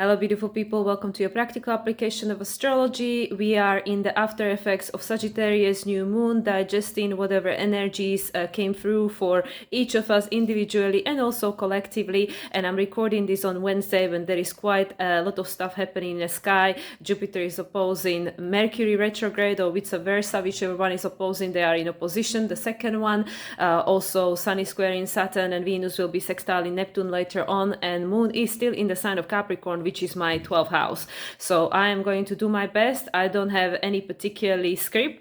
Hello, beautiful people. Welcome to your practical application of astrology. We are in the after effects of Sagittarius new moon, digesting whatever energies came through for each of us individually and also collectively. And I'm recording this on Wednesday when there is quite a lot of stuff happening in the sky. Jupiter is opposing Mercury retrograde, or vice versa, whichever one is opposing, they are in opposition. The second one, also Sun is squaring Saturn, and Venus will be sextile in Neptune later on, and Moon is still in the sign of Capricorn, which is my 12th house. So I am going to do my best. I don't have any particular script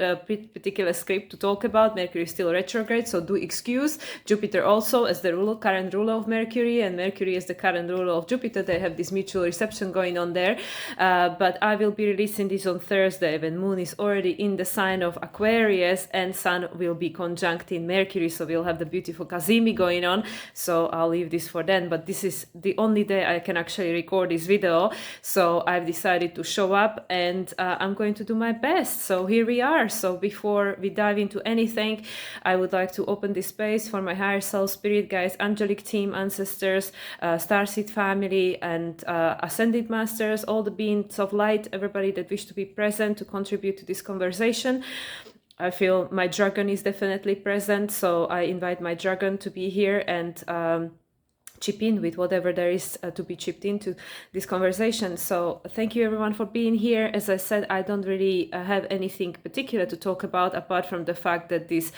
to talk about. Mercury is still retrograde, so do excuse. Jupiter also as the current ruler of Mercury, and Mercury is the current ruler of Jupiter. They have this mutual reception going on there. But I will be releasing this on Thursday when Moon is already in the sign of Aquarius and Sun will be conjuncting Mercury. So we'll have the beautiful Kazimi going on. So I'll leave this for then. But this is the only day I can actually record this video, so I've decided to show up, and I'm going to do my best. So here we are. So before we dive into anything, I would like to open this space for my higher self, spirit guides, angelic team, ancestors, starseed family, and ascended masters, all the beings of light, everybody that wish to be present to contribute to this conversation. I feel my dragon is definitely present, so I invite my dragon to be here and chip in with whatever there is to be chipped into this conversation. So thank you everyone for being here. As I said, I don't really have anything particular to talk about apart from the fact that this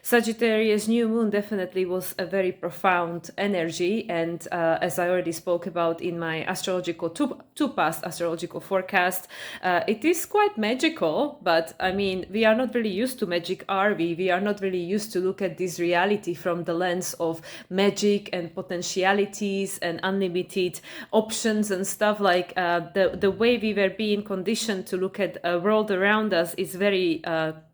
Sagittarius new moon definitely was a very profound energy, and as I already spoke about in my astrological two past astrological forecast, it is quite magical. But I mean, we are not really used to magic, are we? We are not really used to look at this reality from the lens of magic and potentiality and unlimited options and stuff. Like the way we were being conditioned to look at a world around us is very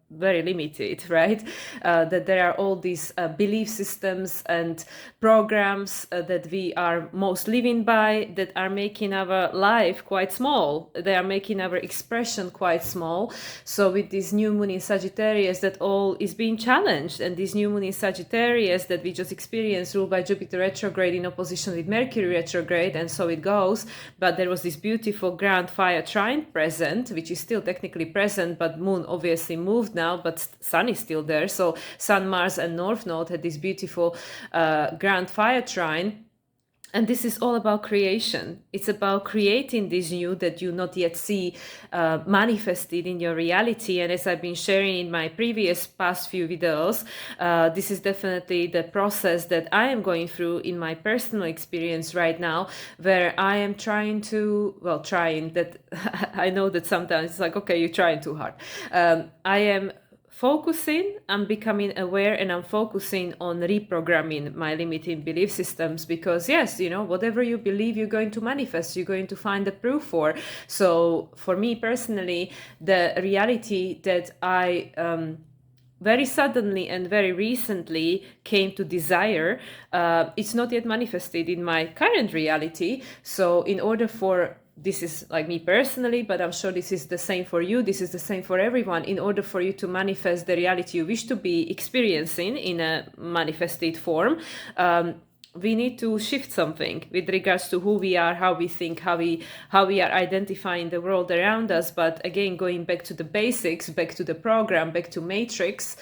limited, right? That there are all these belief systems and programs that we are most living by that are making our life quite small. They are making our expression quite small. So with this new moon in Sagittarius, that all is being challenged. And this new moon in Sagittarius that we just experienced, ruled by Jupiter retrograde in opposition with Mercury retrograde, and so it goes. But there was this beautiful grand fire trine present, which is still technically present, but moon obviously moved now, but Sun is still there. So Sun, Mars, and North Node had this beautiful grand fire trine. And this is all about creation. It's about creating this new that you not yet see manifested in your reality. And as I've been sharing in my past few videos, this is definitely the process that I am going through in my personal experience right now, where I am trying that I know that sometimes it's like, okay, you're trying too hard. I am focusing, I'm becoming aware, and I'm focusing on reprogramming my limiting belief systems, because yes, you know, whatever you believe, you're going to manifest, you're going to find the proof for. So for me personally, the reality that I very suddenly and very recently came to desire, it's not yet manifested in my current reality. So in order for, this is like me personally, but I'm sure this is the same for you, this is the same for everyone, in order for you to manifest the reality you wish to be experiencing in a manifested form, we need to shift something with regards to who we are, how we think, how we are identifying the world around us. But again, going back to the basics, back to the program, back to matrix,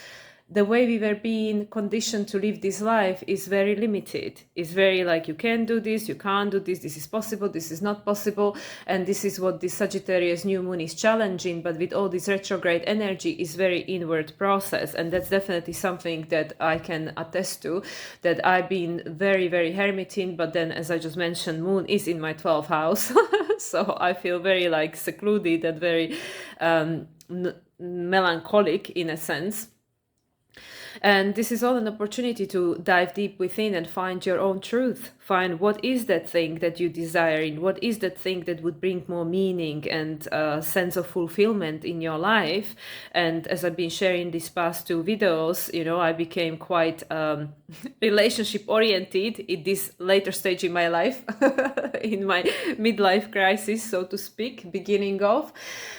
the way we were being conditioned to live this life is very limited. It's very like, you can do this, you can't do this, this is possible, this is not possible. And this is what this Sagittarius new moon is challenging. But with all this retrograde energy, is very inward process. And that's definitely something that I can attest to, that I've been very, very hermiting. But then, as I just mentioned, moon is in my 12th house. So I feel very like secluded and very melancholic in a sense. And this is all an opportunity to dive deep within and find your own truth. Find what is that thing that you desire, in what is that thing that would bring more meaning and sense of fulfillment in your life. And as I've been sharing these past two videos, you know, I became quite relationship oriented in this later stage in my life, in my midlife crisis, so to speak, beginning of.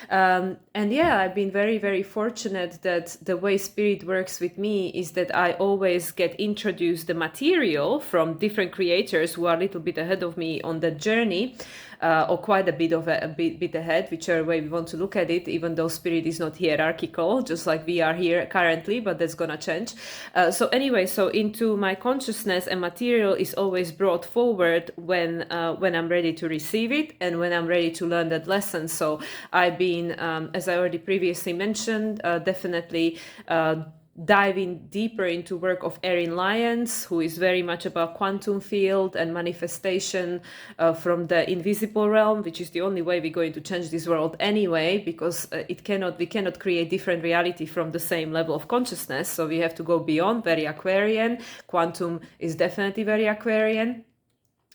And yeah, I've been very, very fortunate that the way spirit works with me is that I always get introduced the material from different creators who are a little bit ahead of me on the journey. or quite a bit of a bit ahead, whichever way we want to look at it, even though spirit is not hierarchical, just like we are here currently, but that's gonna change. So anyway, so into my consciousness, and material is always brought forward when I'm ready to receive it and when I'm ready to learn that lesson. So I've been, as I already previously mentioned, definitely diving deeper into work of Erin Lyons, who is very much about quantum field and manifestation from the invisible realm, which is the only way we're going to change this world anyway, because we cannot create different reality from the same level of consciousness. So we have to go beyond, very Aquarian. Quantum is definitely very Aquarian,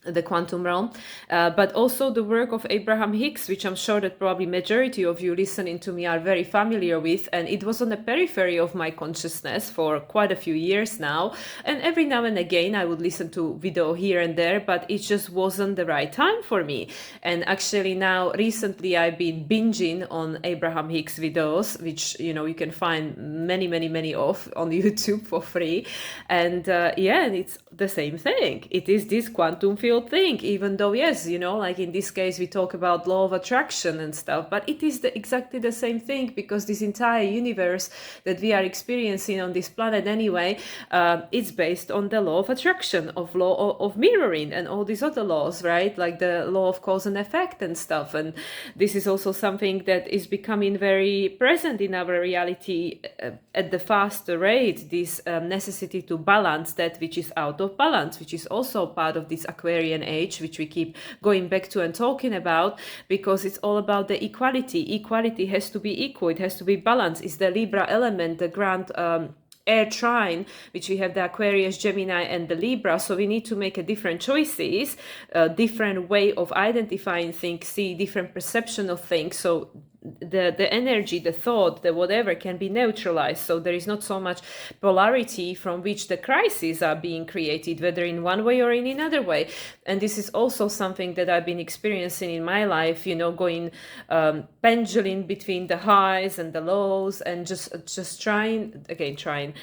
the quantum realm, but also the work of Abraham Hicks, which I'm sure that probably majority of you listening to me are very familiar with, and it was on the periphery of my consciousness for quite a few years now, and every now and again I would listen to video here and there, but it just wasn't the right time for me. And actually now recently I've been binging on Abraham Hicks videos, which you can find many of on YouTube for free, and and it's the same thing. It is this quantum field thing, even though yes, like in this case we talk about law of attraction and stuff, but it is exactly the same thing, because this entire universe that we are experiencing on this planet anyway, it's based on the law of attraction, of law of mirroring and all these other laws, right? Like the law of cause and effect and stuff. And this is also something that is becoming very present in our reality at the faster rate, this necessity to balance that which is out of balance, which is also part of this Aquarian age, which we keep going back to and talking about, because it's all about the equality. Equality has to be equal, it has to be balanced. It's the Libra element, the grand air trine, which we have the Aquarius, Gemini, and the Libra. So we need to make a different choices, a different way of identifying things, see different perception of things. So the energy, the thought, the whatever can be neutralized. So there is not so much polarity from which the crises are being created, whether in one way or in another way. And this is also something that I've been experiencing in my life, going pendulum between the highs and the lows, and just trying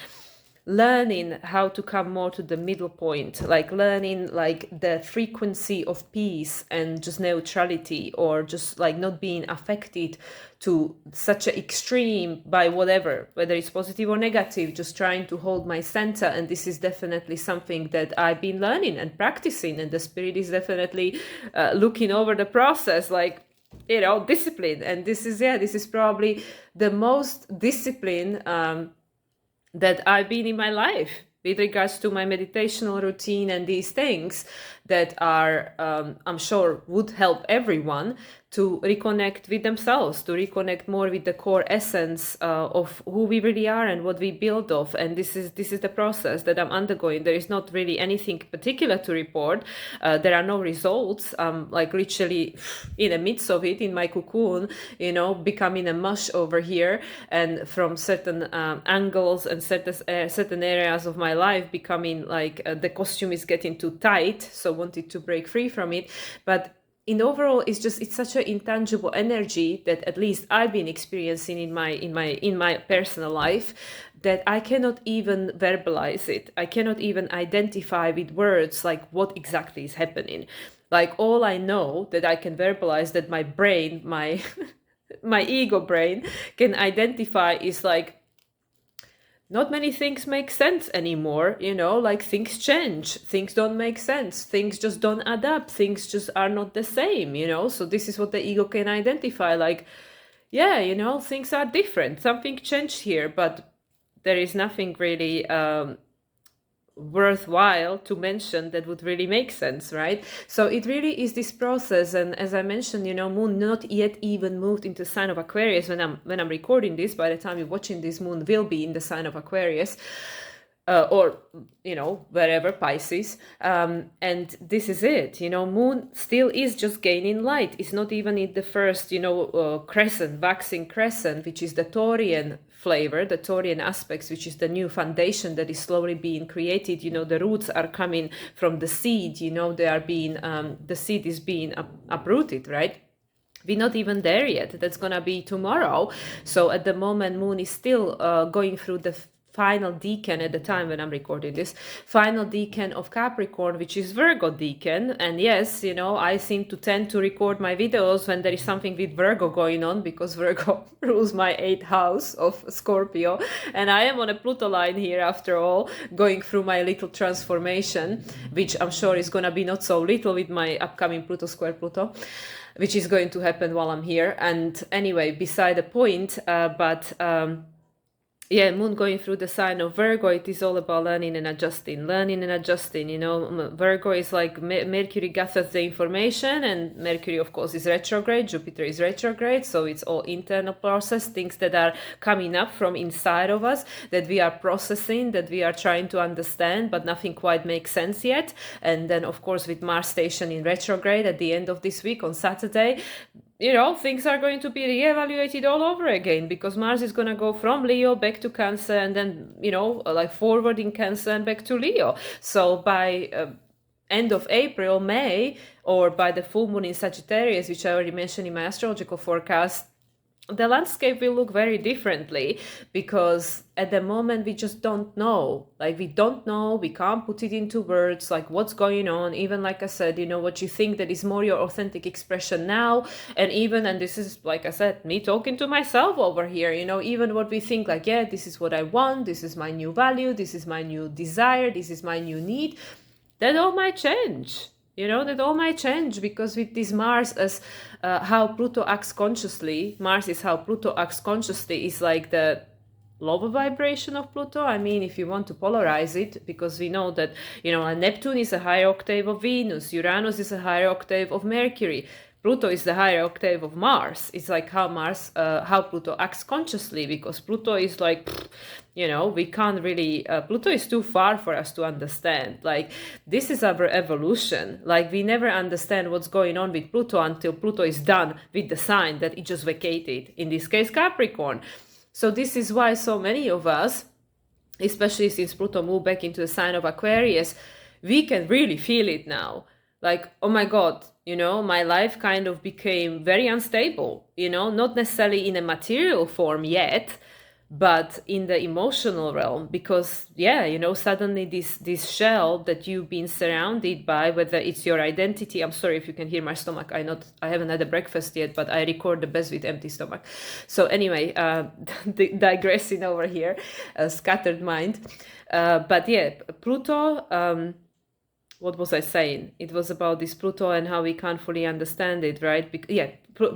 learning how to come more to the middle point, like learning like the frequency of peace and just neutrality, or just like not being affected to such an extreme by whatever, whether it's positive or negative, just trying to hold my center. And this is definitely something that I've been learning and practicing, and the spirit is definitely looking over the process, like discipline. And this is probably the most discipline that I've been in my life with regards to my meditational routine and these things that are, I'm sure, would help everyone to reconnect with themselves, to reconnect more with the core essence of who we really are and what we build of. And this is the process that I'm undergoing. There is not really anything particular to report. There are no results. I'm like literally in the midst of it, in my cocoon, becoming a mush over here, and from certain angles and certain areas of my life becoming like the costume is getting too tight, so wanted to break free from it. But in overall, it's such an intangible energy that at least I've been experiencing in my personal life, that I cannot even verbalize it. I cannot even identify with words like what exactly is happening. Like all I know that I can verbalize, that my brain, my my ego brain can identify, is like, not many things make sense anymore, like things change, things don't make sense, things just don't add up, things just are not the same, so this is what the ego can identify, like, things are different, something changed here, but there is nothing really worthwhile to mention that would really make sense, right? So it really is this process. And as I mentioned, moon not yet even moved into sign of Aquarius when I'm recording this. By the time you're watching this, moon will be in the sign of Aquarius, or wherever, Pisces, and this is it. Moon still is just gaining light. It's not even in the first crescent, waxing crescent, which is the Taurian flavor, the Taurian aspects, which is the new foundation that is slowly being created. The roots are coming from the seed. They are being the seed is being uprooted, right? We're not even there yet. That's gonna be tomorrow. So at the moment, moon is still going through the final decan at the time when I'm recording this, final decan of Capricorn, which is Virgo decan. And yes, I seem to tend to record my videos when there is something with Virgo going on, because Virgo rules my 8th house of Scorpio. And I am on a Pluto line here after all, going through my little transformation, which I'm sure is going to be not so little with my upcoming Pluto square Pluto, which is going to happen while I'm here. And anyway, beside the point, yeah, Moon going through the sign of Virgo, it is all about learning and adjusting. Virgo is like Mercury gathers the information, and Mercury, of course, is retrograde. Jupiter is retrograde, so it's all internal process, things that are coming up from inside of us that we are processing, that we are trying to understand, but nothing quite makes sense yet. And then, of course, with Mars station in retrograde at the end of this week on Saturday, things are going to be reevaluated all over again, because Mars is going to go from Leo back to Cancer, and then, like forward in Cancer and back to Leo. So by end of April, May, or by the full moon in Sagittarius, which I already mentioned in my astrological forecast, the landscape will look very differently, because at the moment we just don't know. Like, we don't know, we can't put it into words, like what's going on. Even like I said, what you think that is more your authentic expression now, and this is, like I said, me talking to myself over here, even what we think, like, yeah, this is what I want, this is my new value, this is my new desire, this is my new need, that all might change. That all might change, because with this Mars as how Pluto acts consciously, Mars is how Pluto acts consciously, is like the lower vibration of Pluto. I mean, if you want to polarize it, because we know that, Neptune is a higher octave of Venus, Uranus is a higher octave of Mercury, Pluto is the higher octave of Mars. It's like how Pluto acts consciously, because Pluto is like, we can't really, Pluto is too far for us to understand. Like, this is our evolution. Like, we never understand what's going on with Pluto until Pluto is done with the sign that it just vacated, in this case Capricorn. So this is why so many of us, especially since Pluto moved back into the sign of Aquarius, we can really feel it now. Like, oh my God, my life kind of became very unstable, not necessarily in a material form yet, but in the emotional realm, because suddenly this shell that you've been surrounded by, whether it's your identity, I'm sorry if you can hear my stomach, I haven't had a breakfast yet, but I record the best with empty stomach. So anyway, digressing over here, scattered mind, but yeah, Pluto, what was I saying? It was about this Pluto and how we can't fully understand it, right?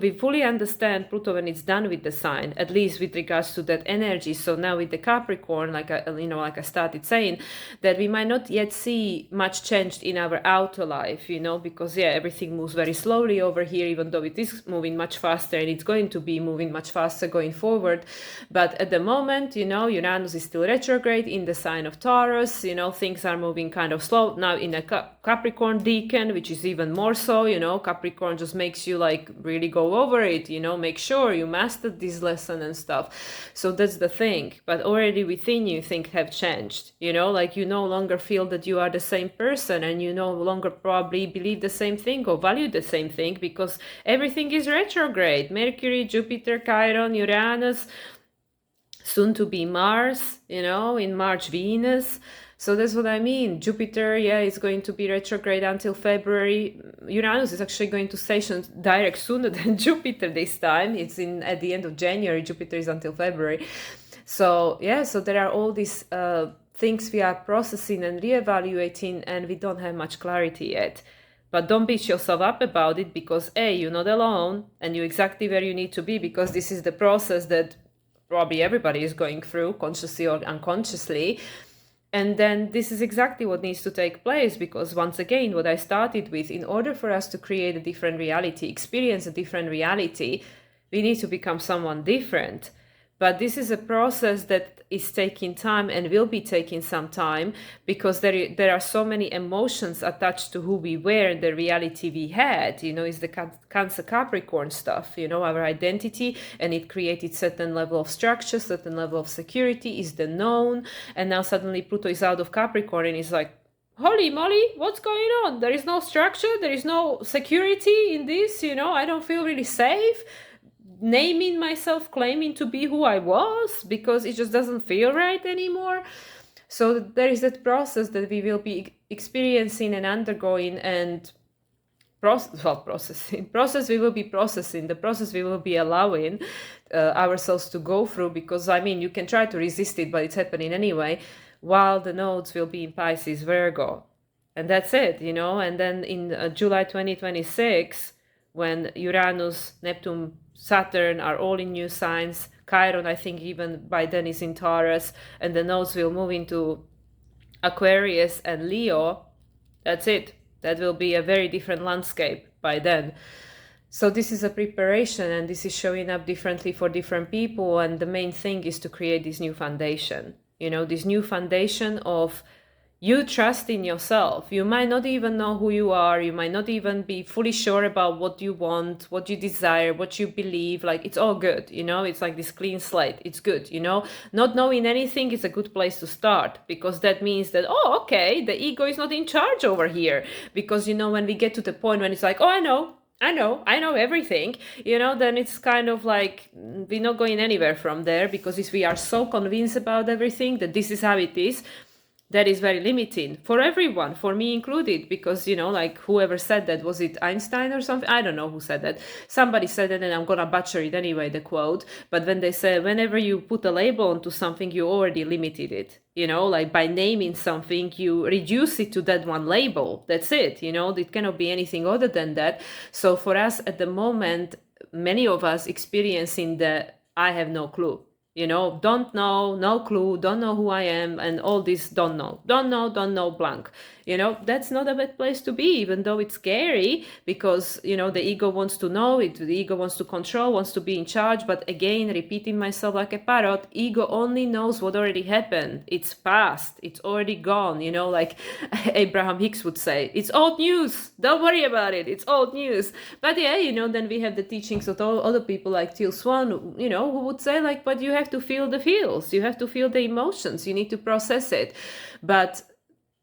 We fully understand Pluto when it's done with the sign, at least with regards to that energy. So now with the Capricorn, like I started saying, that we might not yet see much changed in our outer life, because everything moves very slowly over here, even though it is moving much faster, and it's going to be moving much faster going forward. But at the moment, Uranus is still retrograde in the sign of Taurus. Things are moving kind of slow now in a Capricorn decan, which is even more so. Capricorn just makes you like really go over it, make sure you mastered this lesson and stuff. So that's the thing. But already within you, things have changed, like you no longer feel that you are the same person, and you no longer probably believe the same thing or value the same thing, because everything is retrograde. Mercury, Jupiter, Chiron, Uranus, soon to be Mars, in March, Venus. So that's what I mean. Jupiter, is going to be retrograde until February. Uranus is actually going to station direct sooner than Jupiter this time. It's at the end of January. Jupiter is until February. So, so there are all these things we are processing and reevaluating, and we don't have much clarity yet. But don't beat yourself up about it, because you're not alone, and you're exactly where you need to be, because this is the process that probably everybody is going through, consciously or unconsciously. And then this is exactly what needs to take place, because once again, what I started with, in order for us to create a different reality, experience a different reality, we need to become someone different. But this is a process that is taking time and will be taking some time, because there are so many emotions attached to who we were and the reality we had. Is the Cancer Capricorn stuff, our identity, and it created certain level of structure, certain level of security, is the known. And now suddenly Pluto is out of Capricorn and is like, holy moly, what's going on? There is no structure, there is no security in this, I don't feel really safe. naming myself, claiming to be who I was, because it just doesn't feel right anymore. So there is that process that we will be experiencing and undergoing, and process we will be processing, the process we will be allowing ourselves to go through, because I mean, you can try to resist it, but it's happening anyway, while the nodes will be in Pisces, Virgo, and that's it, you know. And then in July 2026, when Uranus, Neptune, Saturn are all in new signs, Chiron, I think even by then, is in Taurus, and the nodes will move into Aquarius and Leo. That's it. That will be a very different landscape by then. So this is a preparation, and this is showing up differently for different people. And the main thing is to create this new foundation, you know, this new foundation of you trust in yourself. You might not even know who you are. You might not even be fully sure about what you want, what you desire, what you believe. Like, it's all good, you know. It's like this clean slate. It's good, you know. Not knowing anything is a good place to start, because that means that, oh, okay, the ego is not in charge over here. Because, you know, when we get to the point when it's like, oh, I know everything, you know, then it's kind of like we're not going anywhere from there, because if we are so convinced about everything that this is how it is, that is very limiting for everyone, for me included, because, you know, like, whoever said that, was it Einstein or something? I don't know who said that. Somebody said it, and I'm gonna butcher it anyway, the quote. But when they say, whenever you put a label onto something, you already limited it. You know, like, by naming something, you reduce it to that one label. That's it. You know, it cannot be anything other than that. So for us at the moment, many of us experiencing the I have no clue. You know, don't know, no clue, don't know who I am, and all this don't know, blank. You know, that's not a bad place to be, even though it's scary, because, you know, the ego wants to know it, the ego wants to control, wants to be in charge. But again, repeating myself like a parrot, ego only knows what already happened. It's past, it's already gone, you know, like Abraham Hicks would say, it's old news, don't worry about it, it's old news. But yeah, you know, then we have the teachings of all other people like Teal Swan, you know, who would say, like, but you have to feel the feels, you have to feel the emotions, you need to process it. But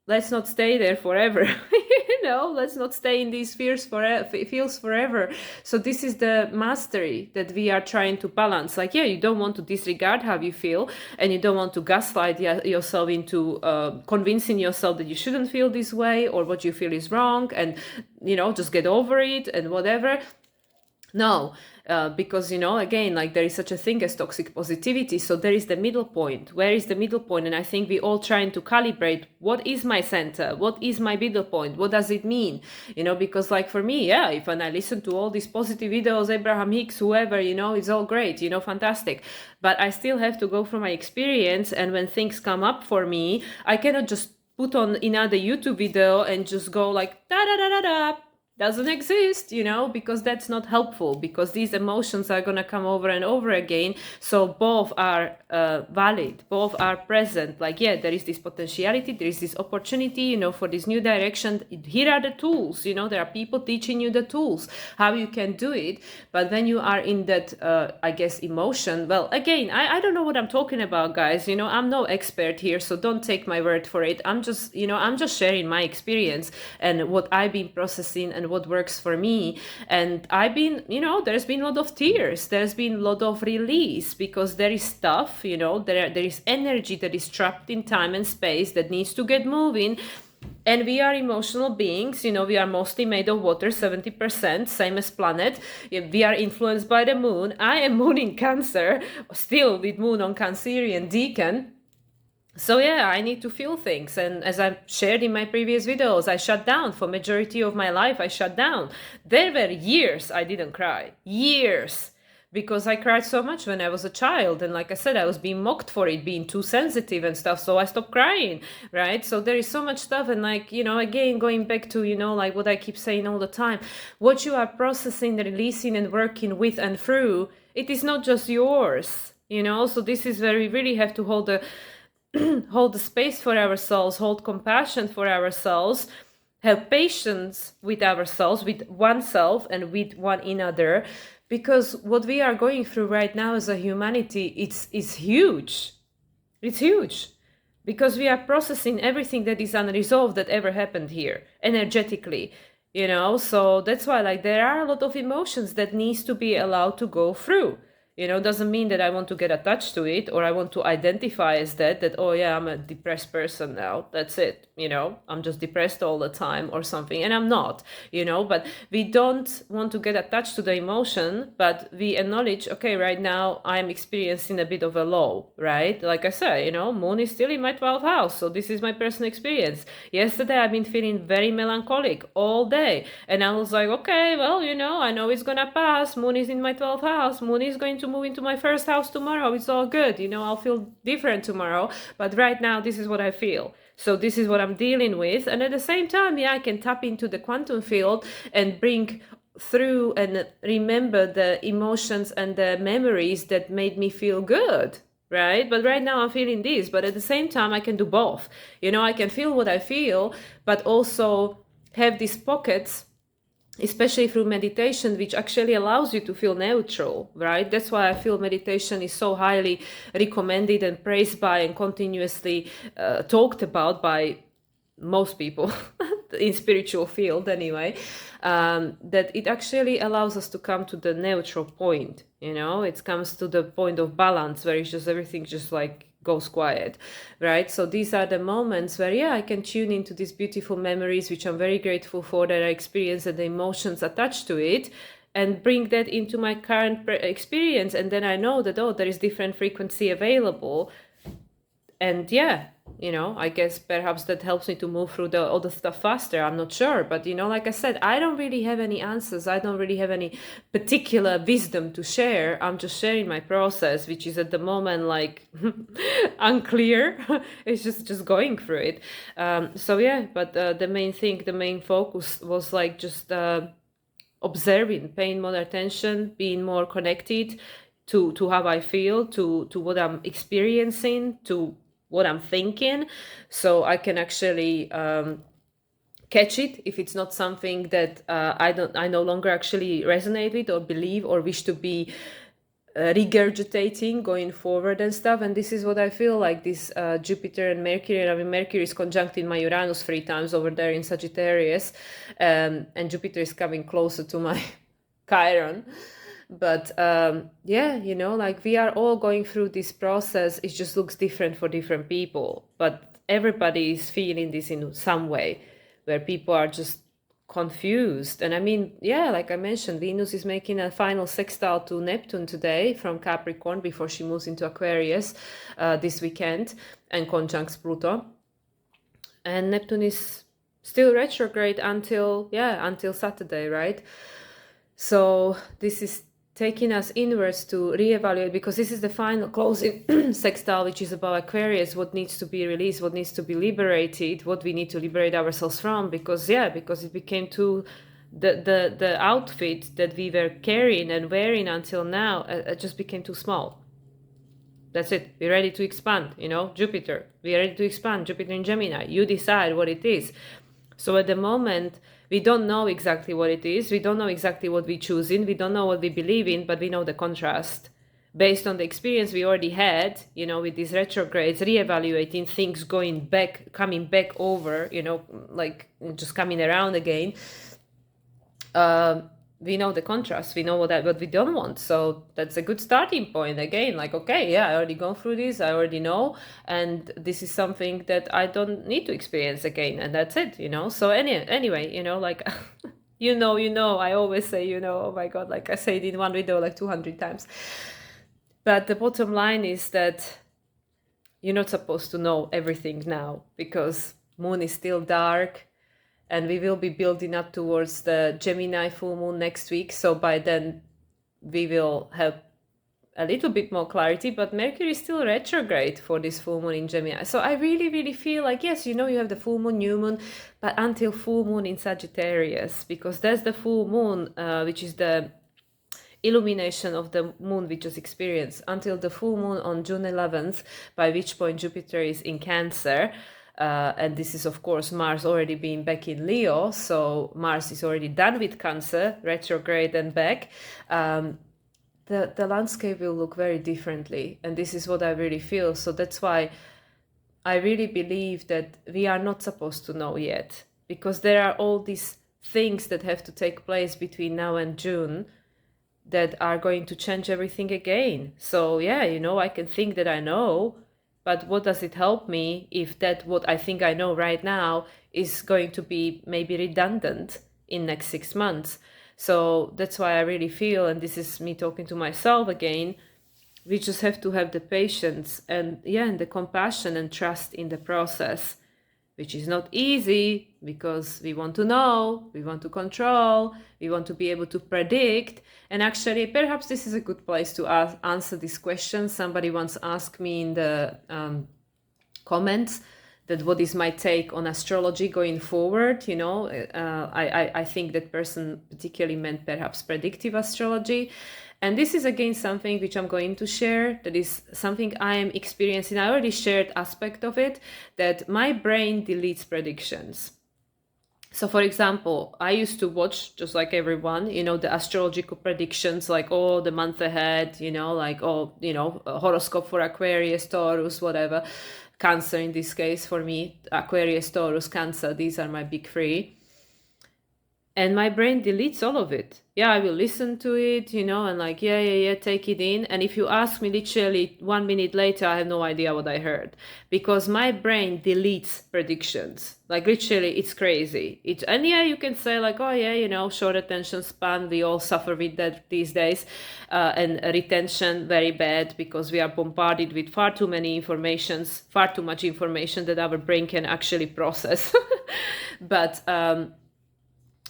let's not stay there forever. You know, let's not stay in these feels forever. So this is the mastery that we are trying to balance. Like, yeah, you don't want to disregard how you feel, and you don't want to gaslight yourself into convincing yourself that you shouldn't feel this way, or what you feel is wrong, and, you know, just get over it and whatever. No, because, you know, again, like, there is such a thing as toxic positivity. So there is the middle point. Where is the middle point? And I think we all trying to calibrate, what is my center? What is my middle point? What does it mean? You know, because, like, for me, yeah, if when I listen to all these positive videos, Abraham Hicks, whoever, you know, it's all great, you know, fantastic. But I still have to go through my experience. And when things come up for me, I cannot just put on another YouTube video and just go like, da da da da da, doesn't exist, you know, because that's not helpful, because these emotions are going to come over and over again. So both are valid, both are present. Like, yeah, there is this potentiality, there is this opportunity, you know, for this new direction. Here are the tools, you know, there are people teaching you the tools, how you can do it. But when you are in that, I guess, emotion, well, again, I don't know what I'm talking about, guys. You know, I'm no expert here, so don't take my word for it. I'm just, you know, I'm just sharing my experience and what I've been processing and what works for me. And I've been, you know, there's been a lot of tears, there's been a lot of release, because there is stuff, you know, there is energy that is trapped in time and space that needs to get moving. And we are emotional beings, you know, we are mostly made of water, 70%, same as planet. We are influenced by the moon. I am moon in Cancer, still with moon on Cancerian Deacon. So yeah, I need to feel things. And as I shared in my previous videos, I shut down. For majority of my life, I shut down. There were years I didn't cry. Years. Because I cried so much when I was a child. And like I said, I was being mocked for it, being too sensitive and stuff. So I stopped crying, right? So there is so much stuff. And like, you know, again, going back to, you know, like what I keep saying all the time, what you are processing, releasing and working with and through, it is not just yours, you know? So this is where we really have to hold the space for ourselves, hold compassion for ourselves, have patience with ourselves, with oneself and with one another, because what we are going through right now as a humanity, it's huge. It's huge, because we are processing everything that is unresolved that ever happened here energetically. you know. So that's why, like, there are a lot of emotions that needs to be allowed to go through, you know. Doesn't mean that I want to get attached to it, or I want to identify as that oh yeah, I'm a depressed person now, that's it, you know, I'm just depressed all the time or something, and I'm not, you know. But we don't want to get attached to the emotion, but we acknowledge, okay, right now I'm experiencing a bit of a low, right? Like I said, you know, moon is still in my 12th house, so this is my personal experience. Yesterday I've been feeling very melancholic all day, and I was like, okay, well, you know, I know it's gonna pass. Moon is in my 12th house. Moon is going to move into my first house tomorrow. It's all good, you know, I'll feel different tomorrow. But right now, this is what I feel. So this is what I'm dealing with. And at the same time, yeah, I can tap into the quantum field and bring through and remember the emotions and the memories that made me feel good, right? But right now I'm feeling this, but at the same time I can do both. You know, I can feel what I feel, but also have these pockets, especially through meditation, which actually allows you to feel neutral, right? That's why I feel meditation is so highly recommended and praised by and continuously talked about by most people in spiritual field anyway, that it actually allows us to come to the neutral point, you know. It comes to the point of balance where it's just everything just like goes quiet, right? So these are the moments where, yeah, I can tune into these beautiful memories, which I'm very grateful for, that I experience, and the emotions attached to it, and bring that into my current experience. And then I know that, oh, there is different frequency available. And yeah, you know, I guess perhaps that helps me to move through the all the stuff faster. I'm not sure, but you know, like I said, I don't really have any answers. I don't really have any particular wisdom to share. I'm just sharing my process, which is at the moment like unclear. It's just going through it. So yeah, but the main thing, the main focus was like just observing, paying more attention, being more connected to how I feel, to what I'm experiencing, to what I'm thinking, so I can actually catch it if it's not something that I no longer actually resonate with or believe or wish to be regurgitating going forward and stuff. And this is what I feel like this Jupiter and Mercury. I mean, Mercury is conjuncting my Uranus 3 times over there in Sagittarius, and Jupiter is coming closer to my Chiron. But yeah, you know, like we are all going through this process. It just looks different for different people, but everybody is feeling this in some way, where people are just confused. And I mean, yeah, like I mentioned, Venus is making a final sextile to Neptune today from Capricorn before she moves into Aquarius this weekend, and conjuncts Pluto. And Neptune is still retrograde until Saturday, right? So this is taking us inwards to reevaluate, because this is the final closing sextile, which is about Aquarius, what needs to be released, what needs to be liberated, what we need to liberate ourselves from, because it became too, the outfit that we were carrying and wearing until now just became too small. That's it. We're ready to expand, you know, Jupiter. We're ready to expand, Jupiter in Gemini. You decide what it is. So at the moment, we don't know exactly what it is. We don't know exactly what we choose in. We don't know what we believe in, but we know the contrast. Based on the experience we already had, you know, with these retrogrades, reevaluating things, going back, coming back over, you know, like just coming around again. We know the contrast, we know what we don't want. So that's a good starting point again. Like, okay, yeah, I already gone through this, I already know, and this is something that I don't need to experience again, and that's it, you know. So anyway, you know, like you know, I always say, you know, oh my god, like I say it in one video like 200 times. But the bottom line is that you're not supposed to know everything now, because moon is still dark, and we will be building up towards the Gemini full moon next week. So by then we will have a little bit more clarity, but Mercury is still retrograde for this full moon in Gemini. So I really, really feel like, yes, you know, you have the full moon, new moon, but until full moon in Sagittarius, because that's the full moon, which is the illumination of the moon we just experienced, until the full moon on June 11th, by which point Jupiter is in Cancer. And this is, of course, Mars already being back in Leo, so Mars is already done with Cancer, retrograde and back. The landscape will look very differently, and this is what I really feel. So that's why I really believe that we are not supposed to know yet, because there are all these things that have to take place between now and June that are going to change everything again. So yeah, I can think that I know, but what does it help me if that what I think I know right now is going to be maybe redundant in next 6 months? So that's why I really feel, and this is me talking to myself again, we just have to have the patience and the compassion and trust in the process, which is not easy because we want to know, we want to control, we want to be able to predict. And actually, perhaps this is a good place to answer this question. Somebody once asked me in the comments that what is my take on astrology going forward. I think that person particularly meant perhaps predictive astrology. And this is again something which I'm going to share, that is something I am experiencing. I already shared aspect of it, that my brain deletes predictions. So for example, I used to watch, just like everyone, the astrological predictions, like, the month ahead, like, horoscope for Aquarius, Taurus, whatever, Cancer in this case for me, Aquarius, Taurus, Cancer, these are my big three. And my brain deletes all of it. Yeah, I will listen to it, and like, take it in. And if you ask me literally 1 minute later, I have no idea what I heard, because my brain deletes predictions. Like literally, it's crazy. And you can say like, short attention span, we all suffer with that these days. And retention, very bad, because we are bombarded with far too much information that our brain can actually process. But,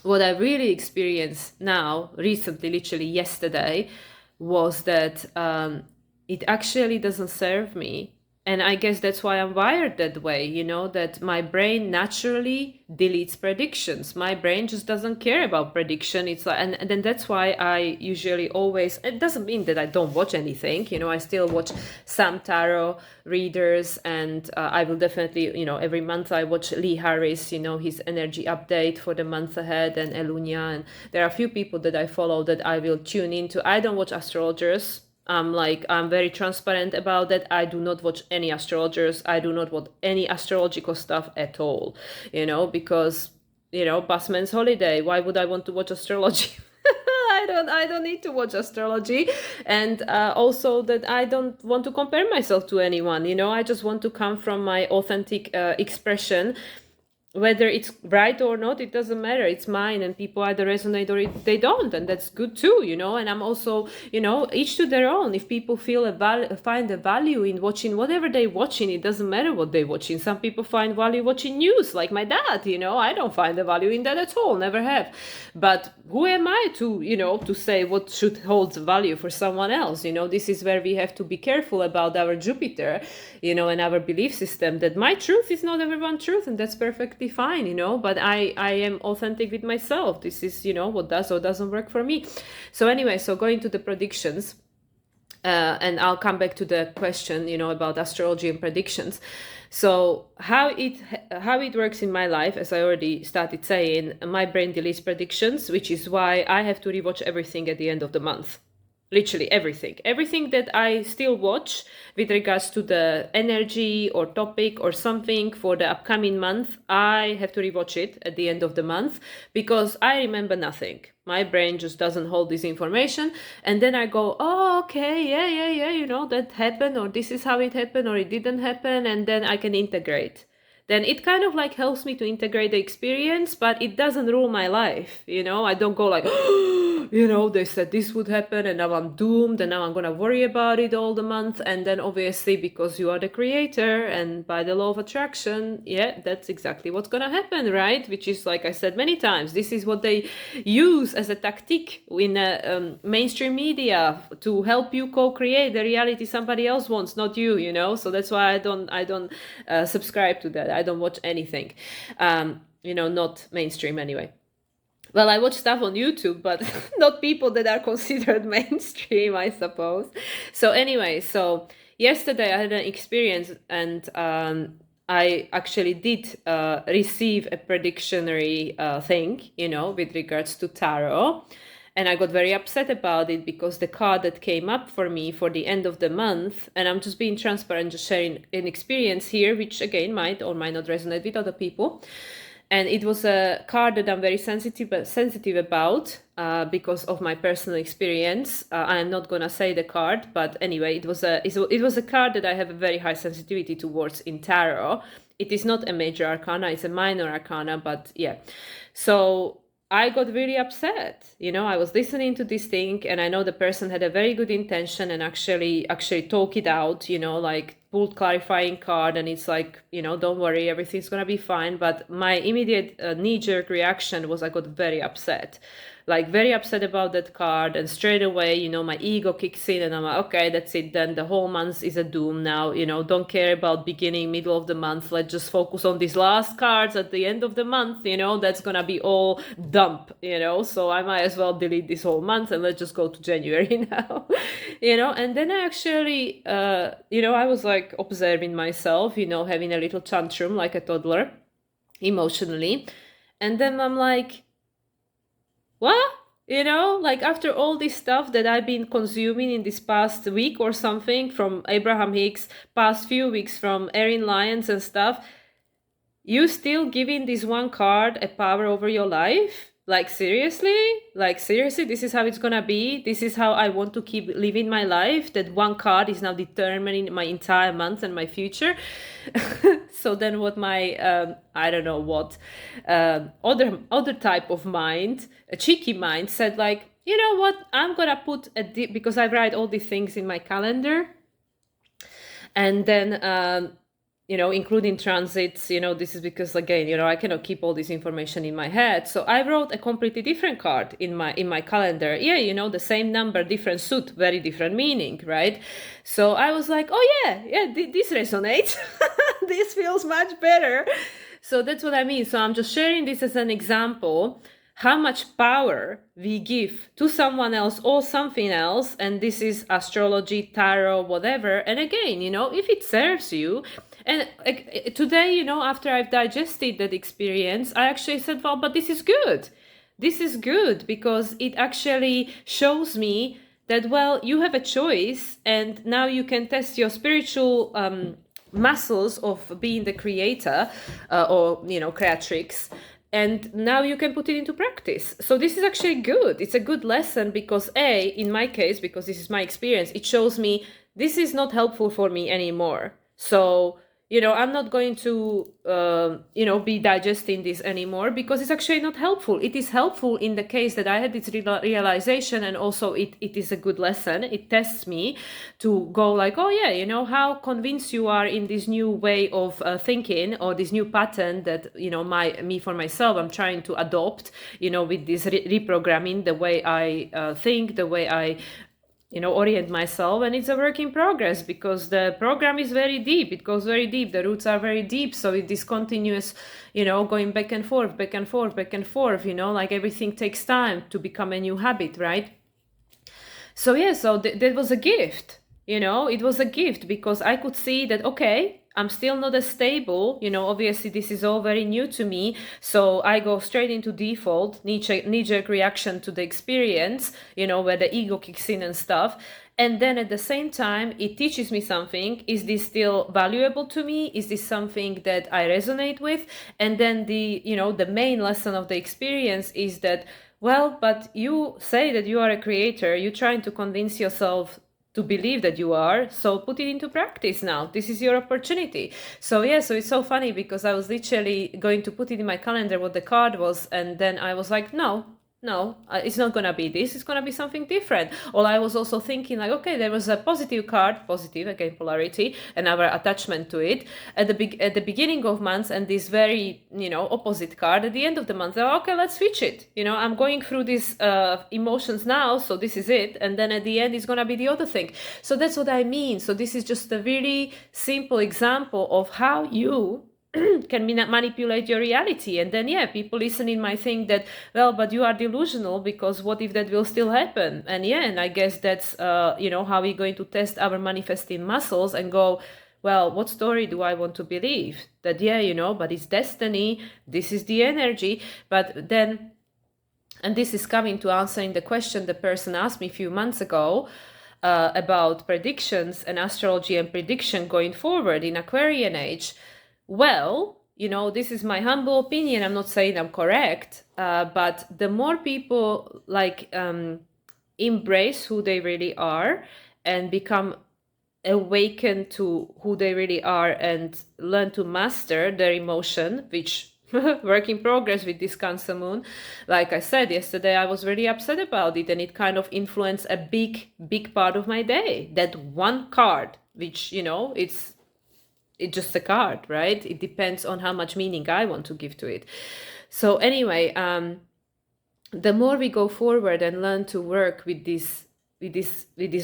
what I really experienced now, recently, literally yesterday, was that it actually doesn't serve me. And I guess that's why I'm wired that way, that my brain naturally deletes predictions. My brain just doesn't care about prediction. It's like, and then that's why I usually always, it doesn't mean that I don't watch anything, I still watch some tarot readers, and I will definitely, every month I watch Lee Harris, his energy update for the month ahead, and Elunia. And there are a few people that I follow that I will tune into. I don't watch astrologers. I'm very transparent about that. I do not watch any astrologers. I do not watch any astrological stuff at all, because, busman's holiday. Why would I want to watch astrology? I don't need to watch astrology. And also that I don't want to compare myself to anyone, I just want to come from my authentic expression. Whether it's right or not, it doesn't matter. It's mine, and people either resonate or they don't, and that's good too, and I'm also, each to their own. If people find a value in watching whatever they're watching, it doesn't matter what they're watching. Some people find value watching news, like my dad, I don't find the value in that at all, never have. But who am I to, to say what should hold value for someone else? This is where we have to be careful about our Jupiter, and our belief system, that my truth is not everyone's truth, and that's perfectly fine, but I am authentic with myself. This is, what does or doesn't work for me. So anyway, so going to the predictions, and I'll come back to the question, about astrology and predictions. So how it works in my life, as I already started saying, my brain deletes predictions, which is why I have to rewatch everything at the end of the month. Literally everything that I still watch with regards to the energy or topic or something for the upcoming month, I have to rewatch it at the end of the month, because I remember nothing. My brain just doesn't hold this information. And then I go, oh, okay, yeah, that happened, or this is how it happened, or it didn't happen. And then I can integrate. Then it kind of like helps me to integrate the experience, but it doesn't rule my life. I don't go like, they said this would happen and now I'm doomed and now I'm going to worry about it all the month. And then obviously, because you are the creator and by the law of attraction, that's exactly what's going to happen, right? Which is, like I said many times, this is what they use as a tactic in mainstream media to help you co-create the reality somebody else wants, not you, So that's why I don't subscribe to that. I don't watch anything, not mainstream anyway. Well, I watch stuff on YouTube, but not people that are considered mainstream, I suppose. So anyway, so yesterday I had an experience, and I actually did receive a predictionary thing, with regards to tarot. And I got very upset about it, because the card that came up for me for the end of the month, and I'm just being transparent, just sharing an experience here, which again might or might not resonate with other people. And it was a card that I'm very sensitive about because of my personal experience. I am not gonna say the card, but anyway, it was a card that I have a very high sensitivity towards in tarot. It is not a major arcana; it's a minor arcana, but yeah. So I got really upset. I was listening to this thing, and I know the person had a very good intention and actually talk it out. Like pulled clarifying card, and it's like, don't worry, everything's gonna be fine. But my immediate knee-jerk reaction was I got very upset. Like very upset about that card, and straight away, my ego kicks in, and I'm like, okay, that's it then. The whole month is a doom now. Don't care about beginning, middle of the month. Let's just focus on these last cards at the end of the month. That's gonna be all dump. So I might as well delete this whole month and let's just go to January now. And then I actually, I was like observing myself, having a little tantrum like a toddler, emotionally, and then I'm like, what? Like after all this stuff that I've been consuming in this past week or something from Abraham Hicks, past few weeks from Erin Lyons and stuff, you still giving this one card a power over your life? Like seriously, this is how it's gonna be. This is how I want to keep living my life. That one card is now determining my entire month and my future. So then, what my I don't know what other type of mind, a cheeky mind, said like, you know what? I'm gonna put because I write all these things in my calendar, and then. Including transits, this is because, again, I cannot keep all this information in my head. So I wrote a completely different card in my calendar. Yeah, the same number, different suit, very different meaning, right? So I was like, oh yeah, this resonates. This feels much better. So that's what I mean. So I'm just sharing this as an example, how much power we give to someone else or something else. And this is astrology, tarot, whatever. And again, if it serves you. And today, after I've digested that experience, I actually said, well, but this is good. This is good because it actually shows me that, well, you have a choice and now you can test your spiritual muscles of being the creator or, creatrix. And now you can put it into practice. So this is actually good. It's a good lesson because in my case, because this is my experience, it shows me this is not helpful for me anymore. So, I'm not going to, be digesting this anymore because it's actually not helpful. It is helpful in the case that I had this realization, and also it is a good lesson. It tests me to go like, oh yeah, how convinced you are in this new way of thinking or this new pattern that, me for myself, I'm trying to adopt, with this reprogramming, the way I think, the way I orient myself. And it's a work in progress because the program is very deep. It goes very deep. The roots are very deep. So it is continuous, going back and forth, back and forth, back and forth, like everything takes time to become a new habit, right? So yeah, so that was a gift, it was a gift because I could see that, okay, I'm still not as stable, obviously this is all very new to me. So I go straight into default, knee-jerk reaction to the experience, where the ego kicks in and stuff. And then at the same time, it teaches me something. Is this still valuable to me? Is this something that I resonate with? And then the main lesson of the experience is that, well, but you say that you are a creator. You're trying to convince yourself to believe that you are, so put it into practice now. This is your opportunity. So yeah, so it's so funny because I was literally going to put it in my calendar what the card was, and then I was like, no, it's not gonna be this, it's gonna be something different. Or I was also thinking like, okay, there was a positive card, positive, again, polarity, and our attachment to it at the beginning of months, and this very, opposite card at the end of the month. Okay, let's switch it. I'm going through these emotions now, so this is it. And then at the end, it's gonna be the other thing. So that's what I mean. So this is just a really simple example of how you can manipulate your reality. And then people listening might think that, well, but you are delusional because what if that will still happen? And and I guess that's how we're going to test our manifesting muscles and go, well, what story do I want to believe? That but it's destiny, this is the energy. But then, and this is coming to answering the question the person asked me a few months ago about predictions and astrology and prediction going forward in Aquarian age. Well, this is my humble opinion. I'm not saying I'm correct, but the more people embrace who they really are and become awakened to who they really are and learn to master their emotion, which work in progress with this Cancer moon. Like I said yesterday, I was really upset about it, and it kind of influenced a big part of my day. That one card, which it's just a card, right? It depends on how much meaning I want to give to it. So anyway, the more we go forward and learn to work with these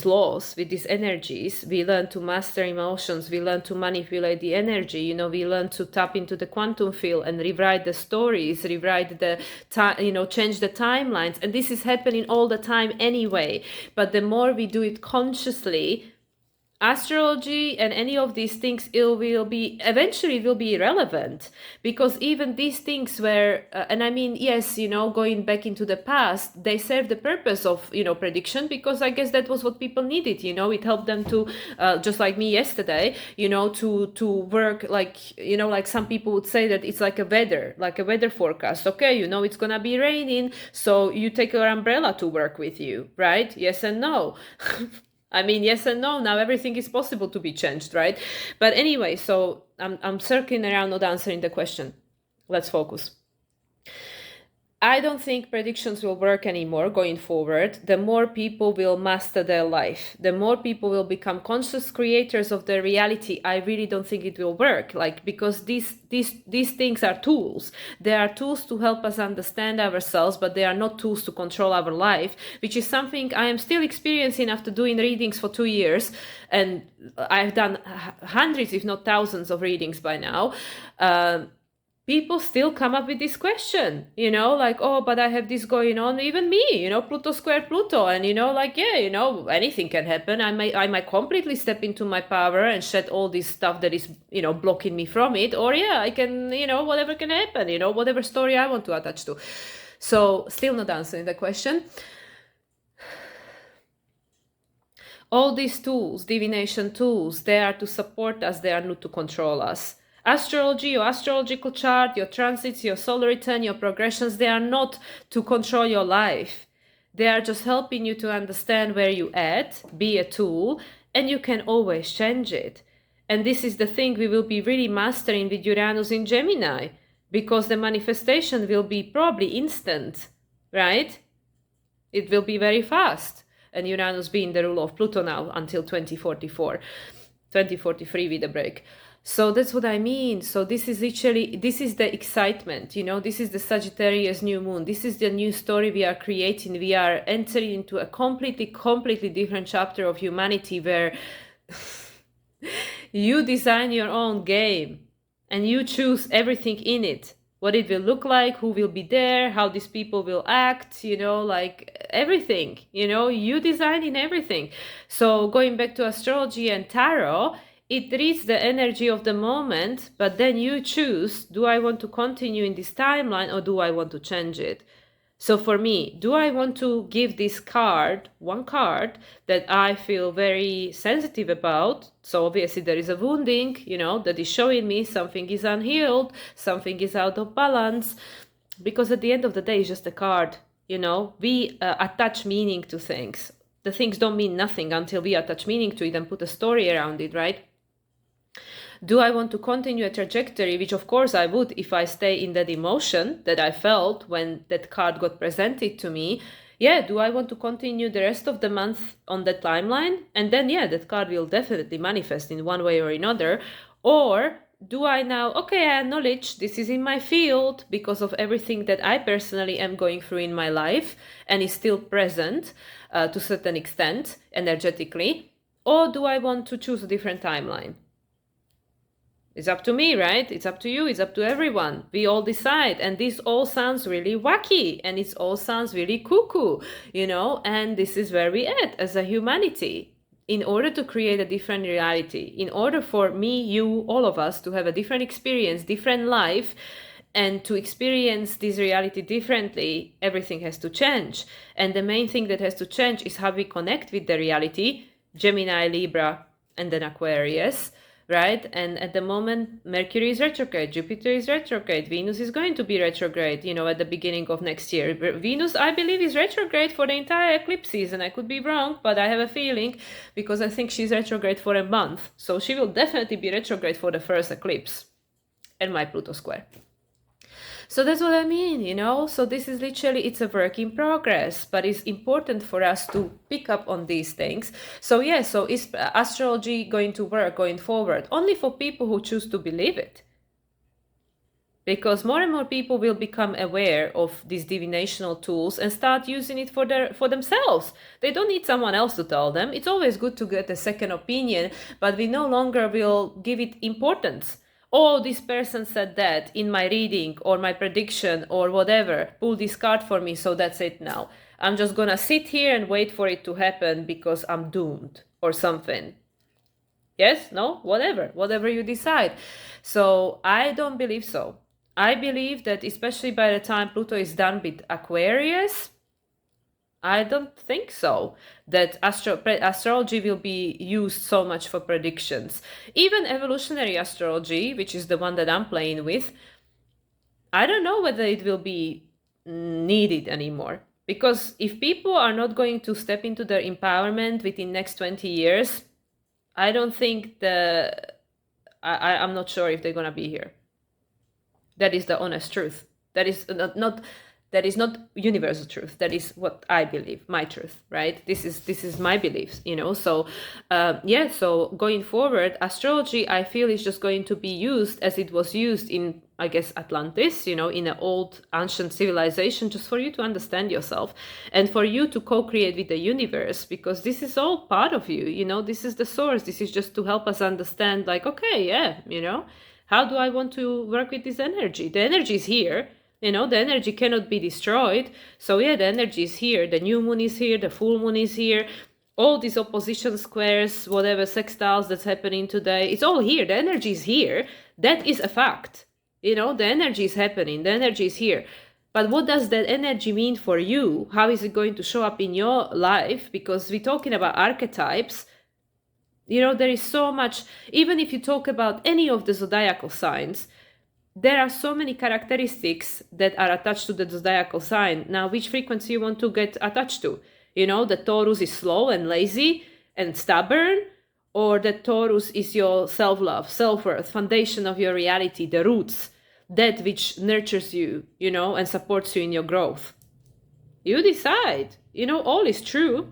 laws, with these energies, we learn to master emotions, we learn to manipulate the energy, we learn to tap into the quantum field and rewrite the stories, rewrite the change the timelines. And this is happening all the time anyway, but the more we do it consciously, astrology and any of these things eventually will be irrelevant, because even these things were and I mean, yes, going back into the past, they serve the purpose of prediction, because I guess that was what people needed. It helped them to just like me yesterday, to work, like some people would say that it's like a weather forecast. Okay, it's gonna be raining, so you take your umbrella to work with you, right? Yes and no. I mean, yes and no. Now everything is possible to be changed, right? But anyway, so I'm circling around, not answering the question. Let's focus. I don't think predictions will work anymore going forward. The more people will master their life, the more people will become conscious creators of their reality. I really don't think it will work, because these things are tools. They are tools to help us understand ourselves, but they are not tools to control our life, which is something I am still experiencing after doing readings for 2 years. And I've done hundreds, if not thousands, of readings by now. People still come up with this question, oh, but I have this going on, even me, Pluto square Pluto, and anything can happen. I might completely step into my power and shed all this stuff that is, blocking me from it, or I can, whatever can happen, whatever story I want to attach to. So still not answering the question. All these tools, divination tools, they are to support us, they are not to control us. Astrology, your astrological chart, your transits, your solar return, your progressions, they are not to control your life. They are just helping you to understand where you at, be a tool, and you can always change it. And this is the thing we will be really mastering with Uranus in Gemini, because the manifestation will be probably instant, right? It will be very fast. And Uranus being the ruler of Pluto now until 2043 with a break. So that's what I mean. So this is the excitement, this is the Sagittarius new moon. This is the new story we are creating. We are entering into a completely different chapter of humanity, where you design your own game and you choose everything in it. What it will look like, who will be there, how these people will act, everything, you design in everything. So going back to astrology and tarot, it reads the energy of the moment, but then you choose, do I want to continue in this timeline or do I want to change it? So for me, do I want to give this one card that I feel very sensitive about? So obviously there is a wounding, that is showing me something is unhealed, something is out of balance, because at the end of the day, it's just a card, we attach meaning to things. The things don't mean nothing until we attach meaning to it and put a story around it, right? Do I want to continue a trajectory, which of course I would if I stay in that emotion that I felt when that card got presented to me? Yeah, do I want to continue the rest of the month on that timeline? And then, that card will definitely manifest in one way or another. Or do I now, I acknowledge this is in my field because of everything that I personally am going through in my life and is still present to a certain extent energetically? Or do I want to choose a different timeline? It's up to me, right? It's up to you. It's up to everyone. We all decide. And this all sounds really wacky and it all sounds really cuckoo, and this is where we at as a humanity. In order to create a different reality, in order for me, you, all of us to have a different experience, different life, and to experience this reality differently, everything has to change. And the main thing that has to change is how we connect with the reality, Gemini, Libra, and then Aquarius. right? And at the moment, Mercury is retrograde, Jupiter is retrograde, Venus is going to be retrograde, you know, at the beginning of next year. Venus, I believe, is retrograde for the entire eclipse season. I could be wrong, but I have a feeling, because I think she's retrograde for a month. So she will definitely be retrograde for the first eclipse, and my Pluto square. So that's what I mean, you know? So this is literally, it's a work in progress, but it's important for us to pick up on these things. So yeah, so is astrology going to work going forward? Only for people who choose to believe it. Because more and more people will become aware of these divinational tools and start using it for themselves. They don't need someone else to tell them. It's always good to get a second opinion, but we no longer will give it importance. Oh, this person said that in my reading or my prediction or whatever. Pull this card for me, so that's it now. I'm just gonna sit here and wait for it to happen because I'm doomed or something. Yes? No? Whatever you decide. So I don't believe so. I believe that especially by the time Pluto is done with Aquarius, I don't think so, that astrology will be used so much for predictions. Even evolutionary astrology, which is the one that I'm playing with, I don't know whether it will be needed anymore. Because if people are not going to step into their empowerment within next 20 years, I don't think I'm not sure if they're going to be here. That is the honest truth. That is not universal truth. That is what I believe, my truth, right? This is my beliefs, you know. So yeah, so going forward, astrology, I feel, is just going to be used as it was used in, I guess, Atlantis, you know, in an old ancient civilization, just for you to understand yourself and for you to co-create with the universe, because this is all part of you, you know. This is the source. This is just to help us understand, like, okay, yeah, you know, how do I want to work with this energy? The energy is here. You know, the energy cannot be destroyed. So yeah, the energy is here. The new moon is here. The full moon is here. All these opposition squares, whatever sextiles that's happening today, it's all here. The energy is here. That is a fact. You know, the energy is happening. The energy is here. But what does that energy mean for you? How is it going to show up in your life? Because we're talking about archetypes. You know, there is so much, even if you talk about any of the zodiacal signs, there are so many characteristics that are attached to the zodiacal sign. Now, which frequency you want to get attached to? You know, the Taurus is slow and lazy and stubborn, or the Taurus is your self-love, self-worth, foundation of your reality, the roots, that which nurtures you, you know, and supports you in your growth. You decide. You know, all is true.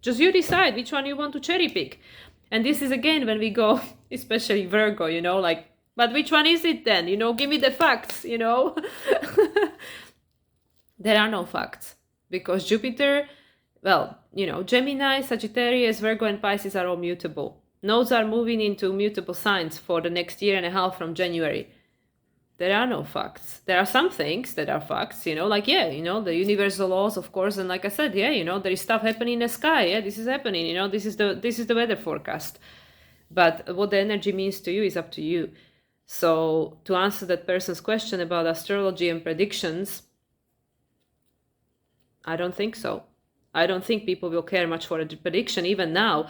Just you decide which one you want to cherry pick. And this is, again, when we go, especially Virgo, you know, like, but which one is it then? You know, give me the facts, you know. There are no facts, because Jupiter, well, you know, Gemini, Sagittarius, Virgo, and Pisces are all mutable. Nodes are moving into mutable signs for the next year and a half from January. There are no facts. There are some things that are facts, you know, like, yeah, you know, the universal laws, of course, and like I said, yeah, you know, there is stuff happening in the sky. Yeah, this is happening, you know, this is the weather forecast. But what the energy means to you is up to you. So to answer that person's question about astrology and predictions, I don't think so. I don't think people will care much for a prediction. Even now,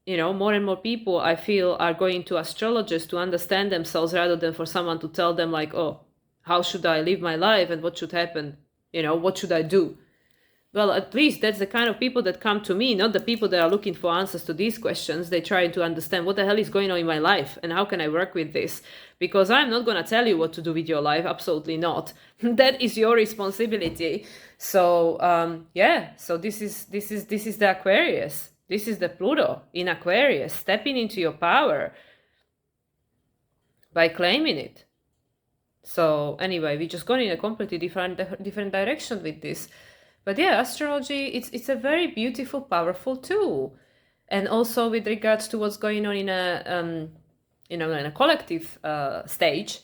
you know, more and more people, I feel, are going to astrologists to understand themselves rather than for someone to tell them, like, oh, how should I live my life and what should happen? You know, what should I do? Well, at least that's the kind of people that come to me, not the people that are looking for answers to these questions. They try to understand what the hell is going on in my life and how can I work with this? Because I'm not going to tell you what to do with your life. Absolutely not. That is your responsibility. So, yeah, so this is the Aquarius. This is the Pluto in Aquarius, stepping into your power by claiming it. So anyway, we just gone in a completely different direction with this. But yeah, astrology, it's a very beautiful, powerful tool. And also with regards to what's going on in a, you know, in a collective stage,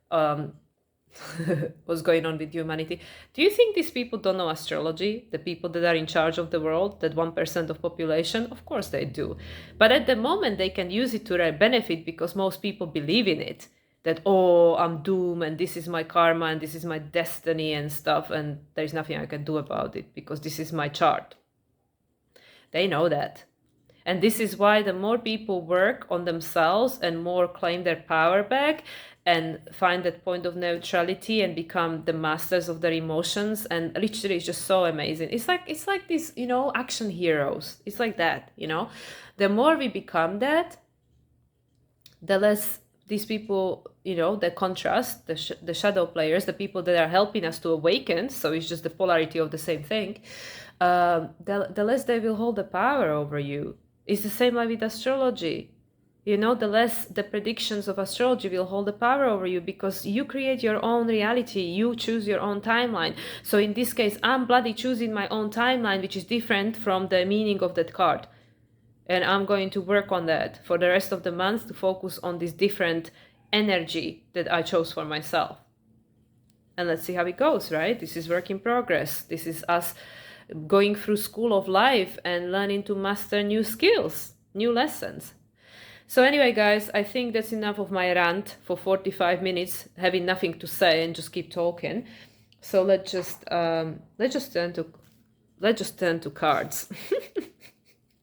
what's going on with humanity. Do you think these people don't know astrology? The people that are in charge of the world, that 1% of population? Of course they do. But at the moment, they can use it to their benefit because most people believe in it. That, oh, I'm doomed and this is my karma and this is my destiny and stuff, and there's nothing I can do about it because this is my chart. They know that. And this is why the more people work on themselves and more claim their power back and find that point of neutrality and become the masters of their emotions, and literally it's just so amazing. It's like these, you know, action heroes. It's like that, you know. The more we become that, the less these people, you know, the contrast, the shadow players, the people that are helping us to awaken, so it's just the polarity of the same thing, the less they will hold the power over you. It's the same like with astrology. You know, the less the predictions of astrology will hold the power over you, because you create your own reality. You choose your own timeline. So in this case, I'm bloody choosing my own timeline, which is different from the meaning of that card. And I'm going to work on that for the rest of the month, to focus on this different energy that I chose for myself. And let's see how it goes, right? This is work in progress. This is us going through school of life and learning to master new skills, new lessons. So anyway, guys, I think that's enough of my rant for 45 minutes, having nothing to say and just keep talking. So let's just turn to cards.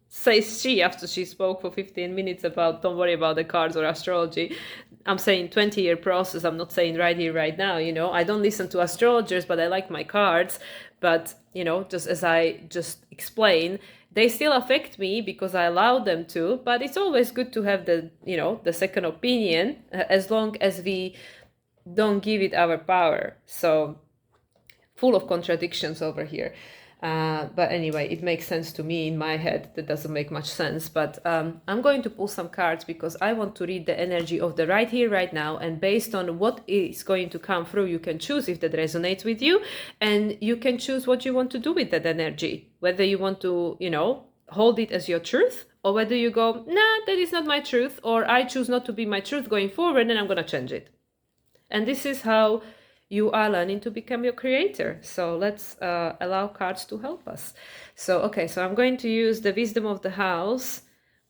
Says she after she spoke for 15 minutes about don't worry about the cards or astrology. I'm saying 20-year process. I'm not saying right here, right now, you know. I don't listen to astrologers, but I like my cards. But, you know, just as I just explained, they still affect me because I allow them to. But it's always good to have the, you know, the second opinion, as long as we don't give it our power. So full of contradictions over here. But anyway, it makes sense to me in my head. That doesn't make much sense. But I'm going to pull some cards because I want to read the energy of the right here, right now. And based on what is going to come through, you can choose if that resonates with you. And you can choose what you want to do with that energy. Whether you want to, you know, hold it as your truth, or whether you go, nah, that is not my truth, or I choose not to be my truth going forward and I'm going to change it. And this is how you are learning to become your creator. So let's allow cards to help us. So, okay, so I'm going to use the wisdom of the house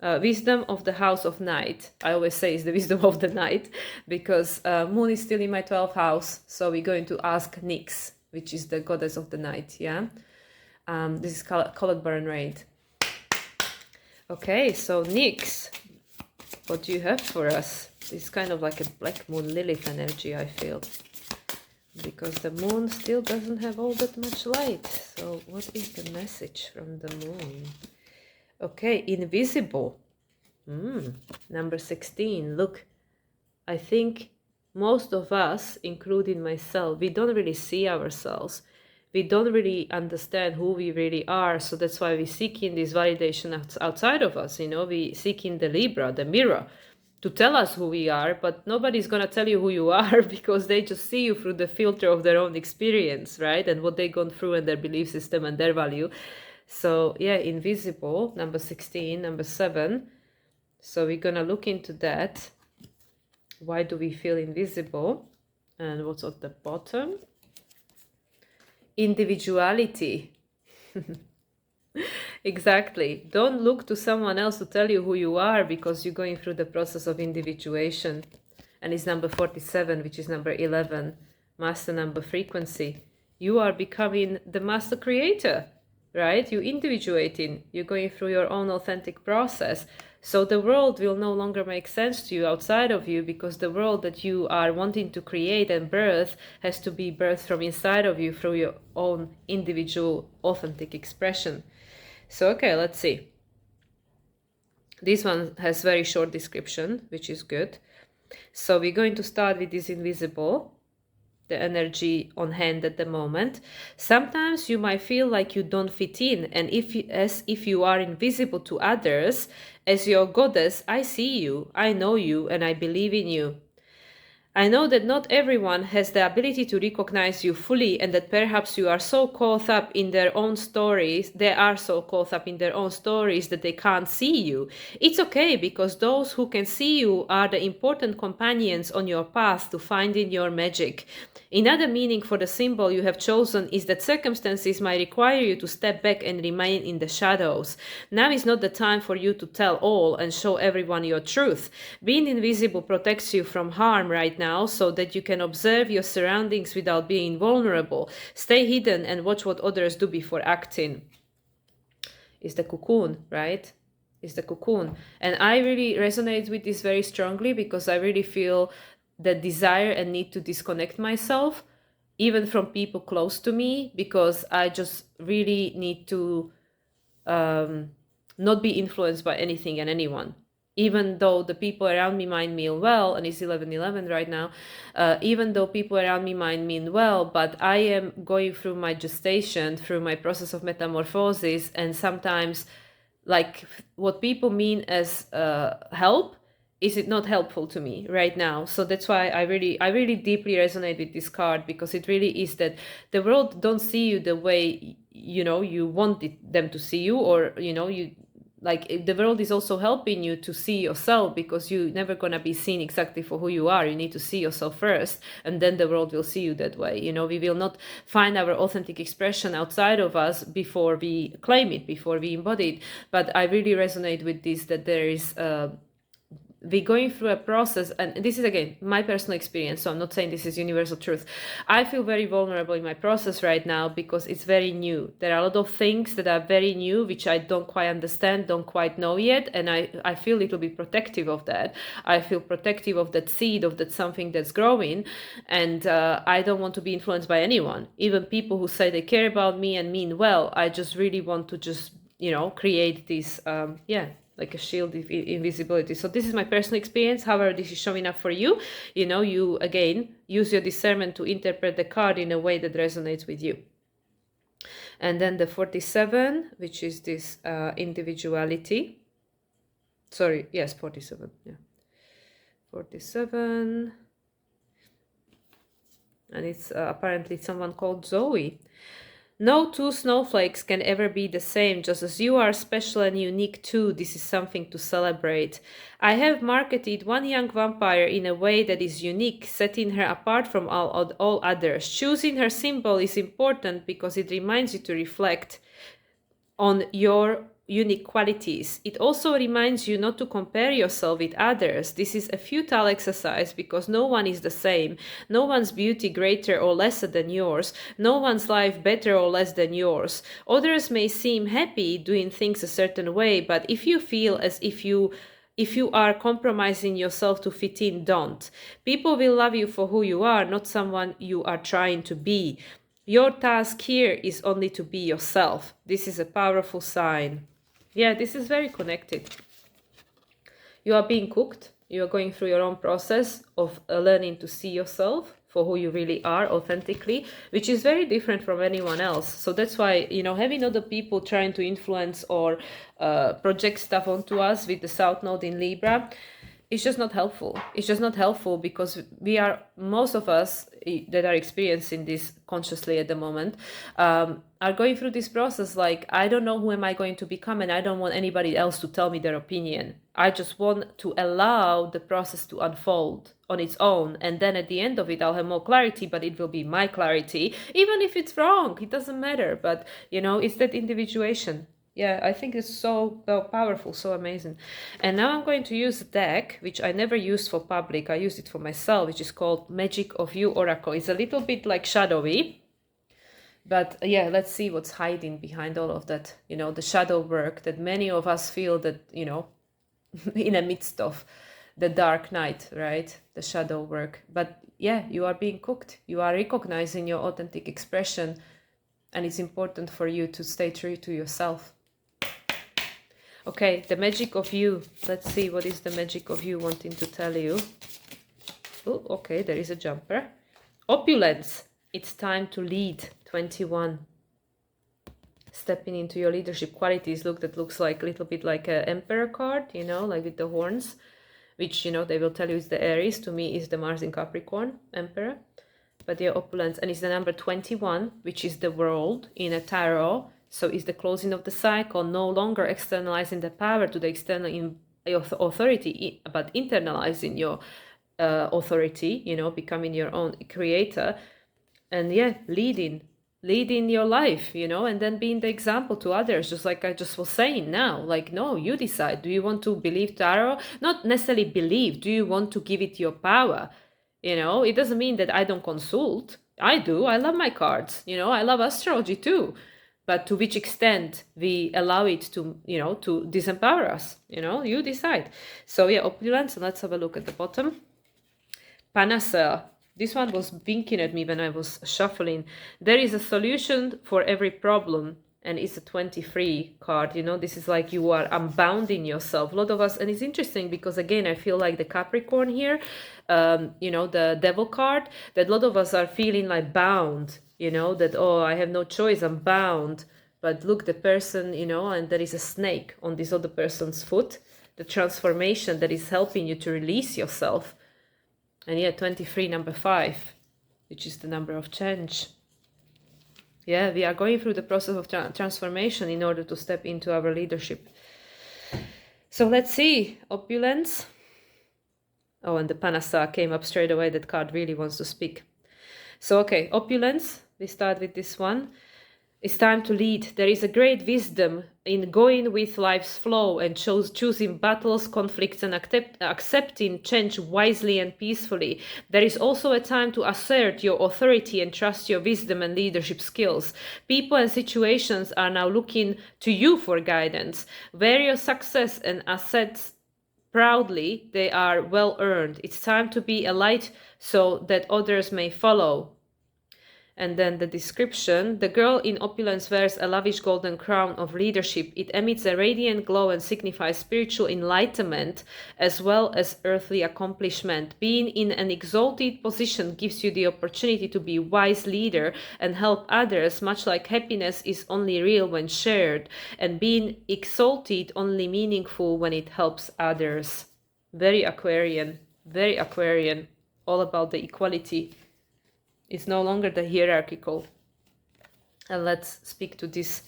of night. I always say it's the wisdom of the night because moon is still in my 12th house. So we're going to ask Nyx, which is the goddess of the night. Yeah. This is Collette Baron-Reid. Okay, so Nyx, what do you have for us? It's kind of like a black moon Lilith energy, I feel. Because the moon still doesn't have all that much light. So what is the message from the moon? Okay, invisible. Number 16. Look, I think most of us, including myself, we don't really see ourselves. We don't really understand who we really are. So that's why we seek in this validation outside of us. You know, we seek in the Libra, the mirror, to tell us who we are, but nobody's going to tell you who you are because they just see you through the filter of their own experience, right? And what they've gone through and their belief system and their value. So yeah, invisible, number 16, number 7. So we're going to look into that. Why do we feel invisible? And what's at the bottom? Individuality. Exactly. Don't look to someone else to tell you who you are because you're going through the process of individuation. And it's number 47, which is number 11, master number frequency. You are becoming the master creator, right? You're individuating. You're going through your own authentic process. So the world will no longer make sense to you outside of you because the world that you are wanting to create and birth has to be birthed from inside of you through your own individual authentic expression. So, okay, let's see. This one has very short description, which is good. So we're going to start with this invisible, the energy on hand at the moment. Sometimes you might feel like you don't fit in, and as if you are invisible to others. As your goddess, I see you, I know you, and I believe in you. I know that not everyone has the ability to recognize you fully, and that perhaps you are so caught up in their own stories, that they can't see you. It's okay, because those who can see you are the important companions on your path to finding your magic. Another meaning for the symbol you have chosen is that circumstances might require you to step back and remain in the shadows. Now is not the time for you to tell all and show everyone your truth. Being invisible protects you from harm right now, so that you can observe your surroundings without being vulnerable. Stay hidden and watch what others do before acting. It's the cocoon, right? is the cocoon. And I really resonate with this very strongly, because I really feel the desire and need to disconnect myself, even from people close to me, because I just really need to not be influenced by anything and anyone. Even though the people around me might mean well, and it's 11:11 right now, even though people around me might mean well, but I am going through my gestation, through my process of metamorphosis, and sometimes, like, what people mean as help, is it not helpful to me right now? So that's why I really deeply resonate with this card, because it really is that the world don't see you the way you want them to see you, or you, like, the world is also helping you to see yourself, because you're never gonna be seen exactly for who you are. You need to see yourself first, and then the world will see you that way. We will not find our authentic expression outside of us before we claim it, before we embody it. But I really resonate with this, that there is we're going through a process, and this is again my personal experience, so I'm not saying this is universal truth. I feel very vulnerable in my process right now, because it's very new. There are a lot of things that are very new, which I don't quite understand, don't quite know yet, and I feel a little bit protective of that. I feel protective of that seed, of that something that's growing, and I don't want to be influenced by anyone, even people who say they care about me and mean well. I just really want to just create this like a shield of invisibility. So this is my personal experience. However, this is showing up for you. You again use your discernment to interpret the card in a way that resonates with you. And then the 47, which is this individuality. Sorry, yes, 47. Yeah, 47. And it's apparently someone called Zoe. No two snowflakes can ever be the same, just as you are special and unique too. This is something to celebrate. I have marketed one young vampire in a way that is unique, setting her apart from all others. Choosing her symbol is important because it reminds you to reflect on your unique qualities. It also reminds you not to compare yourself with others. This is a futile exercise because no one is the same. No one's beauty greater or lesser than yours. No one's life better or less than yours. Others may seem happy doing things a certain way, but if you feel as if you are compromising yourself to fit in, don't. People will love you for who you are, not someone you are trying to be. Your task here is only to be yourself. This is a powerful sign. Yeah, this is very connected. You are being cooked. You are going through your own process of learning to see yourself for who you really are authentically, which is very different from anyone else. So that's why, having other people trying to influence or project stuff onto us with the South Node in Libra, it's just not helpful. It's just not helpful because most of us that are experiencing this consciously at the moment, are going through this process like, I don't know who am I going to become, and I don't want anybody else to tell me their opinion. I just want to allow the process to unfold on its own, and then at the end of it, I'll have more clarity, but it will be my clarity. Even if it's wrong, it doesn't matter. But, it's that individuation. Yeah, I think it's so powerful, so amazing. And now I'm going to use a deck, which I never used for public. I used it for myself, which is called Magic of You Oracle. It's a little bit like shadowy. But yeah, let's see what's hiding behind all of that, the shadow work that many of us feel that, in the midst of the dark night, right? The shadow work. But yeah, you are being cooked. You are recognizing your authentic expression. And it's important for you to stay true to yourself. Okay, the magic of you. Let's see what is the magic of you wanting to tell you. Oh, okay, there is a jumper. Opulence. It's time to lead. 21. Stepping into your leadership qualities. Look, that looks like a little bit like an emperor card, like with the horns, which, they will tell you is the Aries. To me, is the Mars in Capricorn, emperor. But yeah, opulence. And it's the number 21, which is the world in a tarot. So it's the closing of the cycle, no longer externalizing the power to the external authority, but internalizing your authority, becoming your own creator. And yeah, leading your life, and then being the example to others, just like I just was saying now. Like, no, you decide. Do you want to believe tarot? Not necessarily believe. Do you want to give it your power? It doesn't mean that I don't consult. I do. I love my cards. I love astrology too. but to which extent we allow it to, to disempower us, you decide. So yeah, opulence, and let's have a look at the bottom. Panacea. This one was winking at me when I was shuffling. There is a solution for every problem, and it's a 23 card. This is like you are unbounding yourself. A lot of us, and it's interesting because again, I feel like the Capricorn here, the Devil card, that a lot of us are feeling like bound, that, oh, I have no choice, I'm bound. But look, the person, and there is a snake on this other person's foot, the transformation that is helping you to release yourself. And yeah, 23, number 5, which is the number of change. Yeah, we are going through the process of transformation in order to step into our leadership. So let's see, opulence. Oh, and the Panacea came up straight away. That card really wants to speak. So, okay, opulence. We start with this one. It's time to lead. There is a great wisdom in going with life's flow and choosing battles, conflicts, and accepting change wisely and peacefully. There is also a time to assert your authority and trust your wisdom and leadership skills. People and situations are now looking to you for guidance. Wear your success and assets proudly. They are well earned. It's time to be a light so that others may follow. And then the description, the girl in opulence wears a lavish golden crown of leadership. It emits a radiant glow and signifies spiritual enlightenment as well as earthly accomplishment. Being in an exalted position gives you the opportunity to be a wise leader and help others, much like happiness is only real when shared, and being exalted only meaningful when it helps others. Very Aquarian, all about the equality. It's no longer the hierarchical. And let's speak to this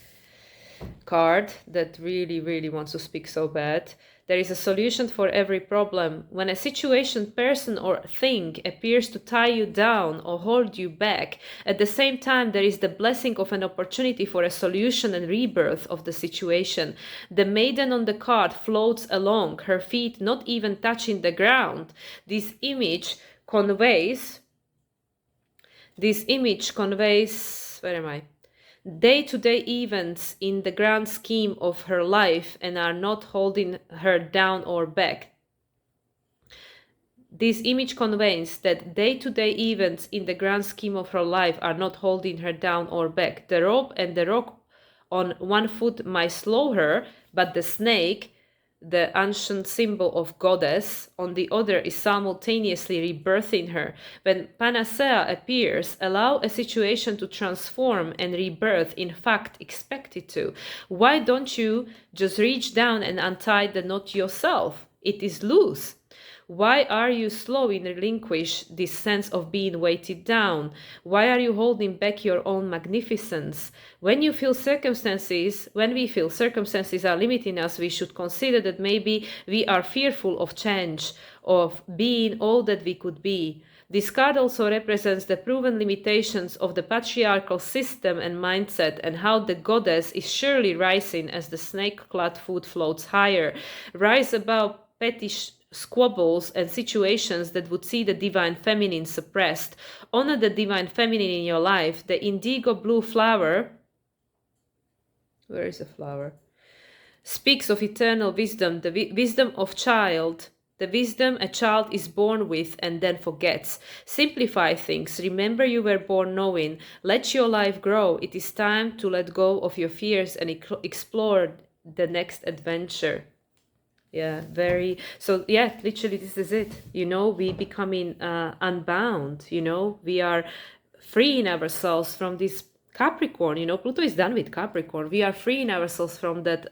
card that really, really wants to speak so bad. There is a solution for every problem. When a situation, person, or thing appears to tie you down or hold you back, at the same time there is the blessing of an opportunity for a solution and rebirth of the situation. The maiden on the card floats along, her feet not even touching the ground. This image conveys, where am I? Day-to-day events in the grand scheme of her life and are not holding her down or back. This image conveys that day-to-day events in the grand scheme of her life are not holding her down or back. The rope and the rock on one foot might slow her, but the snake, the ancient symbol of goddess, on the other is simultaneously rebirthing her. When Panacea appears, allow a situation to transform and rebirth, in fact, expect it to. Why don't you just reach down and untie the knot yourself? It is loose. Why are you slow in relinquish this sense of being weighted down? Why are you holding back your own magnificence? When we feel circumstances are limiting us, we should consider that maybe we are fearful of change, of being all that we could be. This card also represents the proven limitations of the patriarchal system and mindset, and how the goddess is surely rising as the snake-clad foot floats higher. Rise above petty squabbles and situations that would see the divine feminine suppressed. Honor the divine feminine in your life. The indigo blue flower, where is the flower? Speaks of eternal wisdom, the wisdom of child, the wisdom a child is born with and then forgets. Simplify things. Remember you were born knowing. Let your life grow. It is time to let go of your fears and explore the next adventure. Yeah, so yeah, literally this is it. We becoming unbound, we are freeing ourselves from this Capricorn. Pluto is done with Capricorn. We are freeing ourselves from that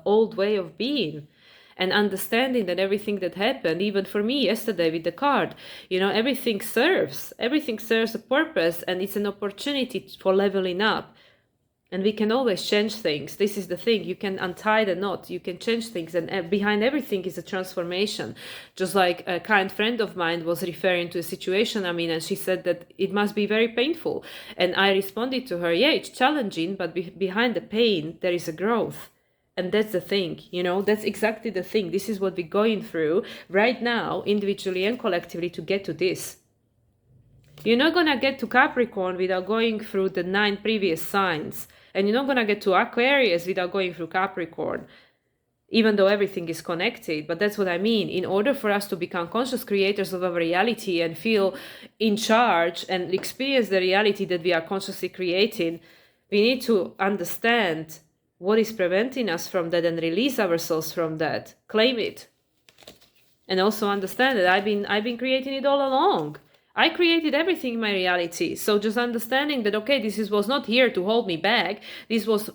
old way of being, and understanding that everything that happened, even for me yesterday with the card, everything serves a purpose, and it's an opportunity for leveling up. And we can always change things. This is the thing. You can untie the knot. You can change things. And behind everything is a transformation. Just like a kind friend of mine was referring to a situation I'm in, and she said that it must be very painful. And I responded to her, yeah, it's challenging, but behind the pain, there is a growth. And that's the thing, that's exactly the thing. This is what we're going through right now, individually and collectively, to get to this. You're not going to get to Capricorn without going through the 9 previous signs. And you're not going to get to Aquarius without going through Capricorn, even though everything is connected. But that's what I mean. In order for us to become conscious creators of our reality and feel in charge and experience the reality that we are consciously creating, we need to understand what is preventing us from that and release ourselves from that. Claim it. And also understand that I've been creating it all along. I created everything in my reality. So just understanding that, okay, was not here to hold me back. This was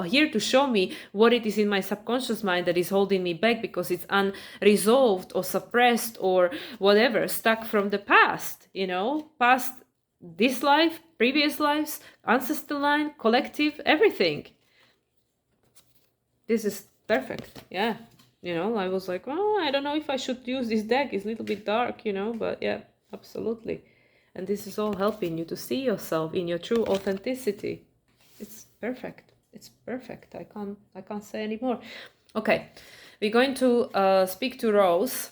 here to show me what it is in my subconscious mind that is holding me back, because it's unresolved or suppressed or whatever, stuck from the past, past this life, previous lives, ancestor line, collective, everything. This is perfect. Yeah. I was like, well, I don't know if I should use this deck. It's a little bit dark, but yeah. Absolutely. And this is all helping you to see yourself in your true authenticity. It's perfect. It's perfect. I can't say any more. Okay, we're going to speak to Rose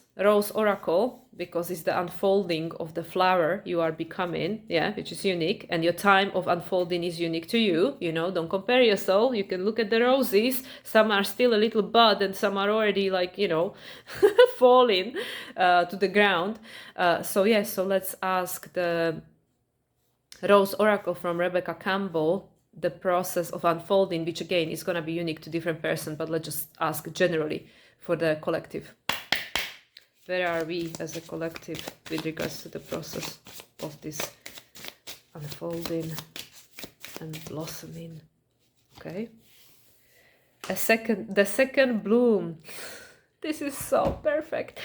Oracle, because it's the unfolding of the flower you are becoming, which is unique, and your time of unfolding is unique to you. Don't compare yourself. You can look at the roses. Some are still a little bud and some are already falling to the ground. So let's ask the Rose Oracle from Rebecca Campbell the process of unfolding, which again is going to be unique to different person, but let's just ask generally for the collective. Where are we as a collective with regards to the process of this unfolding and blossoming? Okay. The second bloom. This is so perfect.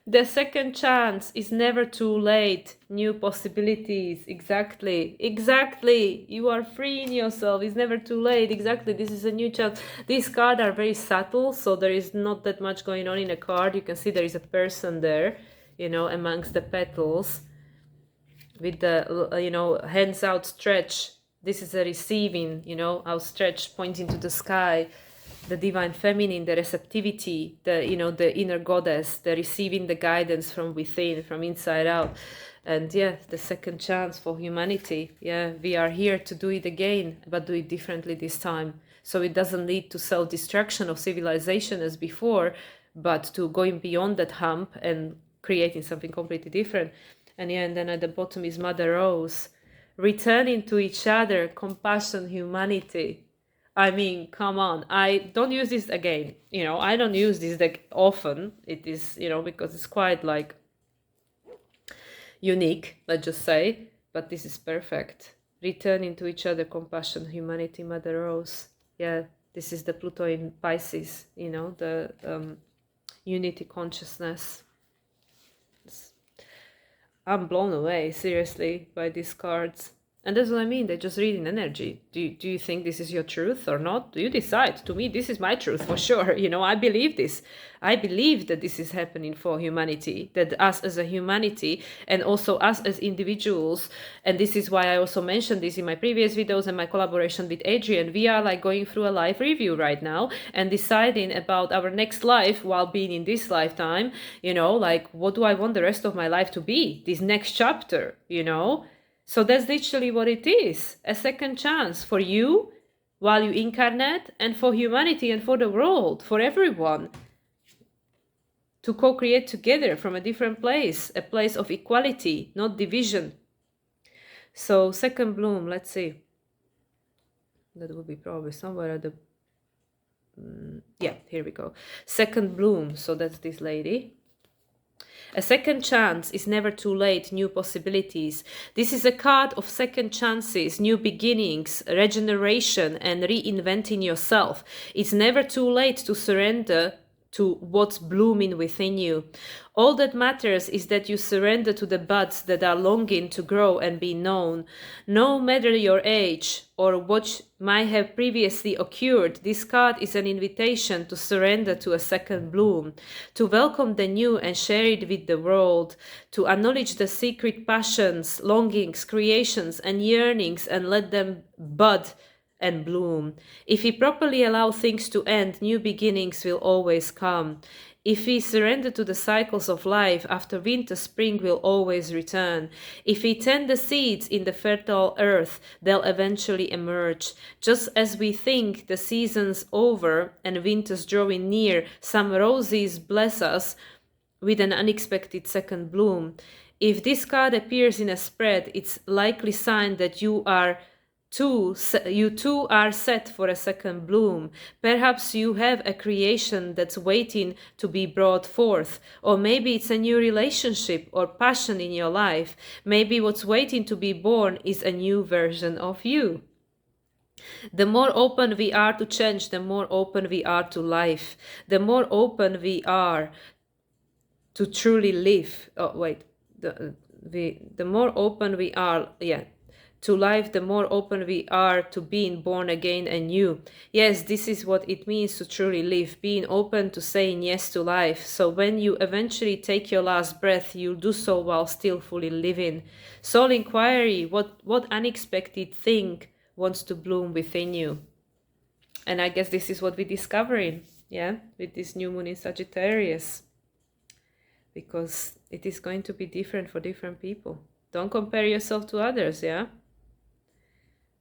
The second chance is never too late. New possibilities. Exactly. You are freeing yourself. It's never too late. Exactly. This is a new chance. These cards are very subtle, so there is not that much going on in a card. You can see there is a person there, amongst the petals with the, hands outstretched. This is a receiving, outstretched, pointing to the sky. The divine feminine, the receptivity, the inner goddess, the receiving the guidance from within, from inside out. And the second chance for humanity. We are here to do it again, but do it differently this time. So it doesn't lead to self-destruction of civilization as before, but to going beyond that hump and creating something completely different. And then at the bottom is Mother Rose, returning to each other, compassion, humanity. I mean, come on. I don't use this again. I don't use this deck often. It is, because it's quite unique, let's just say. But this is perfect. Returning to each other, compassion, humanity, Mother Rose. This is the Pluto in Pisces, the unity consciousness. I'm blown away, seriously, by these cards. And that's what I mean, they're just reading energy. Do you think this is your truth or not? Do you decide? To me, this is my truth for sure. I believe this. I believe that this is happening for humanity, that us as a humanity and also us as individuals. And this is why I also mentioned this in my previous videos and my collaboration with Adrian. We are going through a life review right now and deciding about our next life while being in this lifetime, what do I want the rest of my life to be? This next chapter, So that's literally what it is. A second chance for you while you incarnate, and for humanity and for the world, for everyone. To co-create together from a different place, a place of equality, not division. So second bloom, let's see. That would be probably somewhere at the... here we go. Second bloom, so that's this lady. A second chance is never too late, new possibilities. This is a card of second chances, new beginnings, regeneration, and reinventing yourself. It's never too late to surrender to what's blooming within you. All that matters is that you surrender to the buds that are longing to grow and be known. No matter your age or what might have previously occurred, this card is an invitation to surrender to a second bloom, to welcome the new and share it with the world, to acknowledge the secret passions, longings, creations, and yearnings and let them bud and bloom. If we properly allow things to end, new beginnings will always come. If we surrender to the cycles of life, after winter, spring will always return. If we tend the seeds in the fertile earth, they'll eventually emerge. Just as we think the season's over and winter's drawing near, some roses bless us with an unexpected second bloom. If this card appears in a spread, it's likely sign that you too are set for a second bloom. Perhaps you have a creation that's waiting to be brought forth, or maybe it's a new relationship or passion in your life. Maybe what's waiting to be born is a new version of you. The more open we are to change, the more open we are to life. The more open we are to truly live. The more open we are, to life, the more open we are to being born again anew. Yes, this is what it means to truly live, being open to saying yes to life. So when you eventually take your last breath, you'll do so while still fully living. Soul inquiry, what unexpected thing wants to bloom within you? And I guess this is what we're discovering, with this new moon in Sagittarius. Because it is going to be different for different people. Don't compare yourself to others,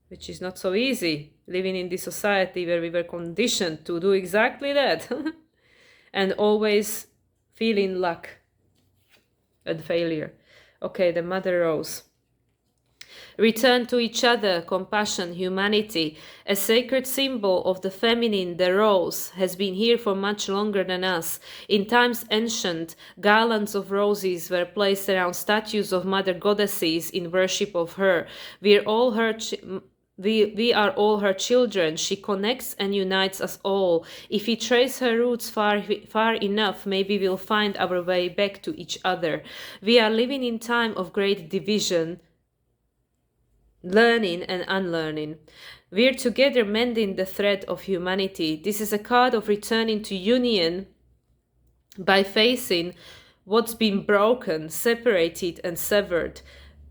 which is not so easy, living in this society where we were conditioned to do exactly that. And always feeling luck and failure. Okay, the Mother Rose. Return to each other, compassion, humanity. A sacred symbol of the feminine, the rose, has been here for much longer than us. In times ancient, garlands of roses were placed around statues of mother goddesses in worship of her. We are all her children. She connects and unites us all. If we trace her roots far enough, maybe we'll find our way back to each other. We are living in time of great division, learning and unlearning. We're together mending the thread of humanity. This is a card of returning to union by facing what's been broken, separated and severed.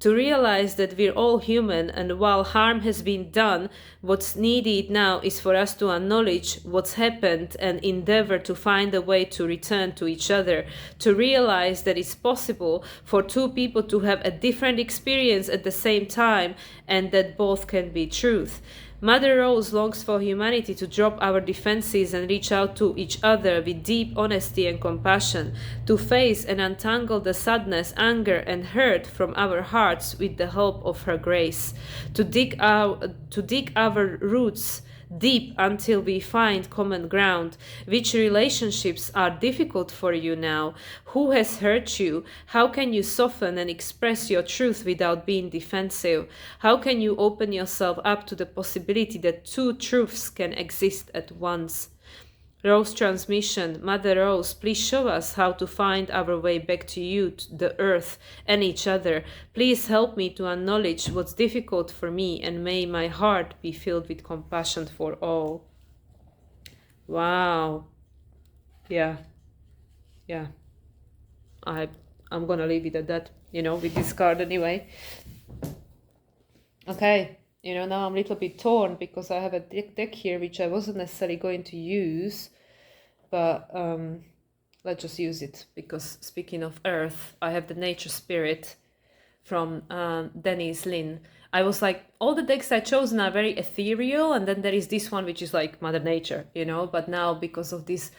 To realize that we're all human, and while harm has been done, what's needed now is for us to acknowledge what's happened and endeavor to find a way to return to each other. To realize that it's possible for two people to have a different experience at the same time, and that both can be truth. Mother Rose longs for humanity to drop our defenses and reach out to each other with deep honesty and compassion, to face and untangle the sadness, anger, and hurt from our hearts with the help of her grace, to dig our roots deep until we find common ground. Which relationships are difficult for you now? Who has hurt you? How can you soften and express your truth without being defensive? How can you open yourself up to the possibility that two truths can exist at once? Rose transmission, Mother Rose, please show us how to find our way back to you, to the earth, and each other. Please help me to acknowledge what's difficult for me, and may my heart be filled with compassion for all. Wow. Yeah. I'm gonna leave it at that, with this card anyway. Okay. Now I'm a little bit torn because I have a deck here which I wasn't necessarily going to use, but let's just use it because speaking of earth, I have the nature spirit from Denise Lynn. I was like, all the decks I chosen are very ethereal, and then there is this one which is like Mother Nature, but now because of this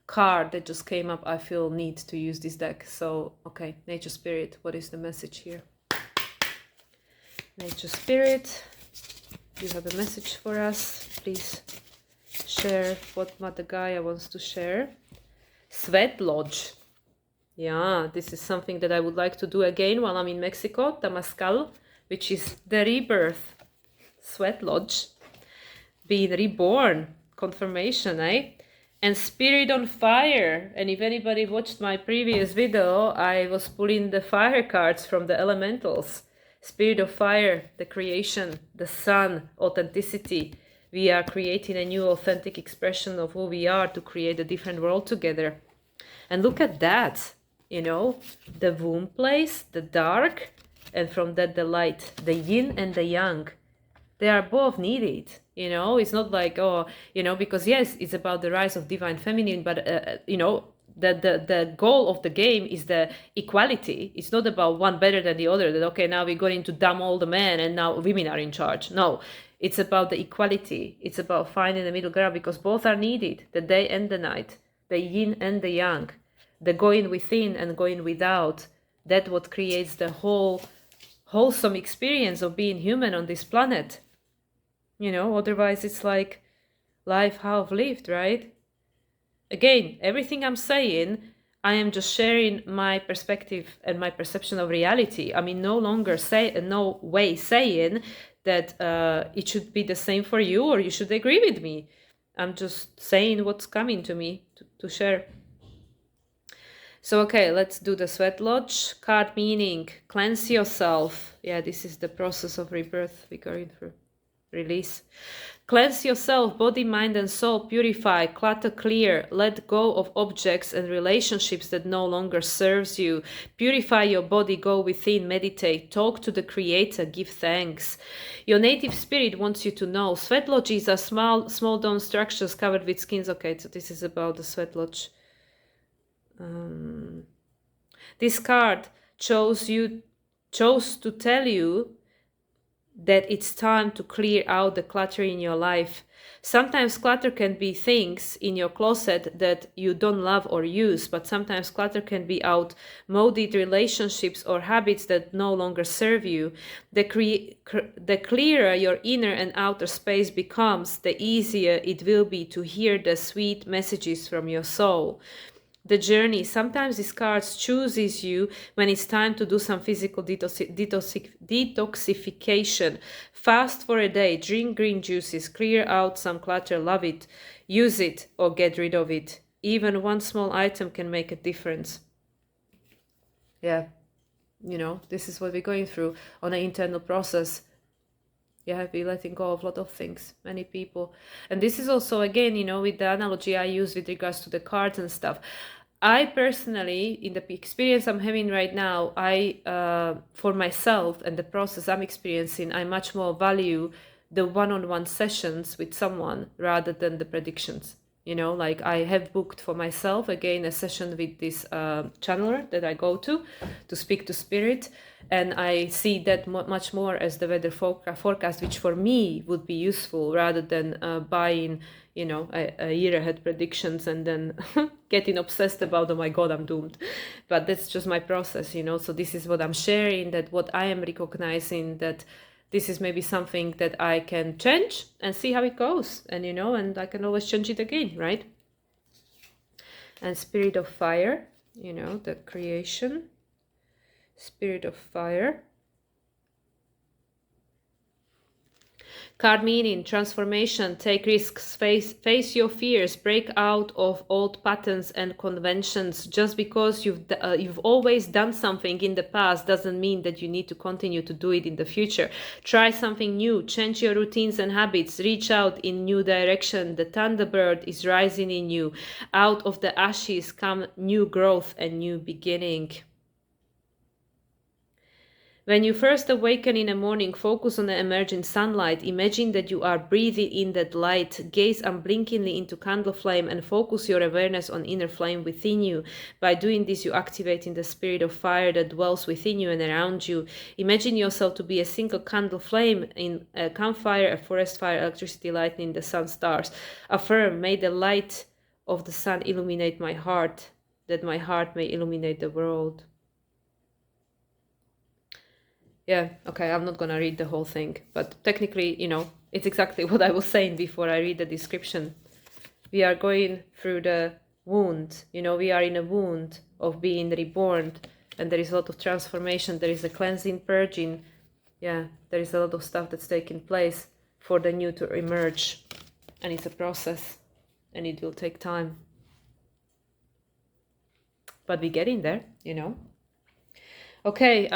card that just came up, I feel need to use this deck. So, okay, nature spirit, what is the message here? Nature spirit, you have a message for us. Please share what Mother Gaia wants to share. Sweat Lodge. Yeah, this is something that I would like to do again while I'm in Mexico. Temazcal, which is the rebirth. Sweat Lodge. Being reborn. Confirmation, And Spirit on Fire. And if anybody watched my previous video, I was pulling the fire cards from the elementals. Spirit of fire, the creation, the sun, authenticity. We are creating a new authentic expression of who we are to create a different world together. And look at that, the womb place, the dark, and from that the light, the yin and the yang. They are both needed, you know. It's not like, oh, you know, because yes, it's about the rise of divine feminine, but you know, the goal of the game is the equality. It's not about one better than the other, that okay, now we're going to dump all the men and now women are in charge. No, it's about the equality. It's about finding the middle ground, because both are needed, the day and the night, the yin and the yang, the going within and going without. That's what creates the whole wholesome experience of being human on this planet. You know, otherwise it's like life half lived, right? Again, everything I'm saying, I am just sharing my perspective and my perception of reality. I mean, no way saying that it should be the same for you or you should agree with me. I'm just saying what's coming to me to share. So, okay, let's do the sweat lodge. Card meaning, cleanse yourself. Yeah, this is the process of rebirth we're going through. Release. Cleanse yourself, body, mind, and soul. Purify, clutter, clear. Let go of objects and relationships that no longer serves you. Purify your body, go within, meditate, talk to the Creator, give thanks. Your native spirit wants you to know. Sweat lodges are small dome structures covered with skins. Okay, so this is about the sweat lodge. This card chose to tell you that it's time to clear out the clutter in your life. Sometimes clutter can be things in your closet that you don't love or use, but sometimes clutter can be outmoded relationships or habits that no longer serve you. The clearer your inner and outer space becomes, the easier it will be to hear the sweet messages from your soul. The journey. Sometimes these cards chooses you when it's time to do some physical detoxification. Fast for a day, drink green juices, clear out some clutter, love it, use it or get rid of it. Even one small item can make a difference. Yeah, you know, this is what we're going through on an internal process. Yeah, we're letting go of a lot of things, many people. And this is also, again, you know, with the analogy I use with regards to the cards and stuff. I personally, in the experience I'm having right now, for myself and the process I'm experiencing, I much more value the one-on-one sessions with someone rather than the predictions. You know, like I have booked for myself, again, a session with this channeler that I go to speak to spirit. And I see that much more as the weather forecast, which for me would be useful rather than buying, you know, a year ahead predictions and then getting obsessed about, oh my God, I'm doomed. But that's just my process, you know. So this is what I'm sharing, that what I am recognizing, that this is maybe something that I can change and see how it goes. And, you know, and I can always change it again, right? And spirit of fire, you know, the creation. Spirit of fire. Card meaning, transformation, take risks, face your fears, break out of old patterns and conventions. Just because you've always done something in the past doesn't mean that you need to continue to do it in the future. Try something new, change your routines and habits, reach out in new direction. The Thunderbird is rising in you. Out of the ashes come new growth and new beginning. When you first awaken in the morning, focus on the emerging sunlight. Imagine that you are breathing in that light. Gaze unblinkingly into candle flame and focus your awareness on inner flame within you. By doing this, you activate in the spirit of fire that dwells within you and around you. Imagine yourself to be a single candle flame in a campfire, a forest fire, electricity, lightning, the sun, stars. Affirm, may the light of the sun illuminate my heart, that my heart may illuminate the world. Yeah, okay, I'm not gonna read the whole thing, but technically, you know, it's exactly what I was saying before I read the description. We are going through the wound, you know, we are in a wound of being reborn, and there is a lot of transformation, there is a cleansing, purging, yeah, there is a lot of stuff that's taking place for the new to emerge, and it's a process, and it will take time. But we're getting there, you know. Okay,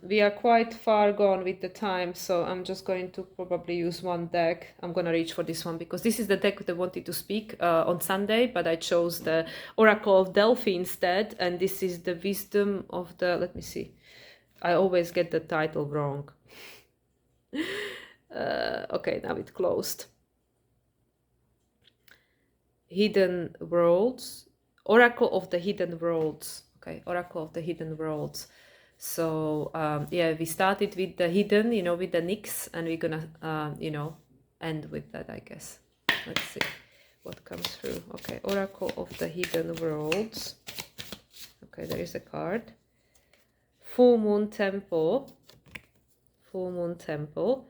we are quite far gone with the time, so I'm just going to probably use one deck. I'm going to reach for this one because this is the deck that I wanted to speak on Sunday, but I chose the Oracle of Delphi instead, and this is the Wisdom of the... Let me see. I always get the title wrong. Okay, now it closed. Hidden worlds, oracle of the hidden worlds. Okay, oracle of the hidden worlds. So yeah, we started with the hidden, you know, with the Nyx, and we're gonna you know, end with that, I guess. Let's see what comes through. Okay, oracle of the hidden worlds. Okay, there is a card. Full moon temple. Full moon temple.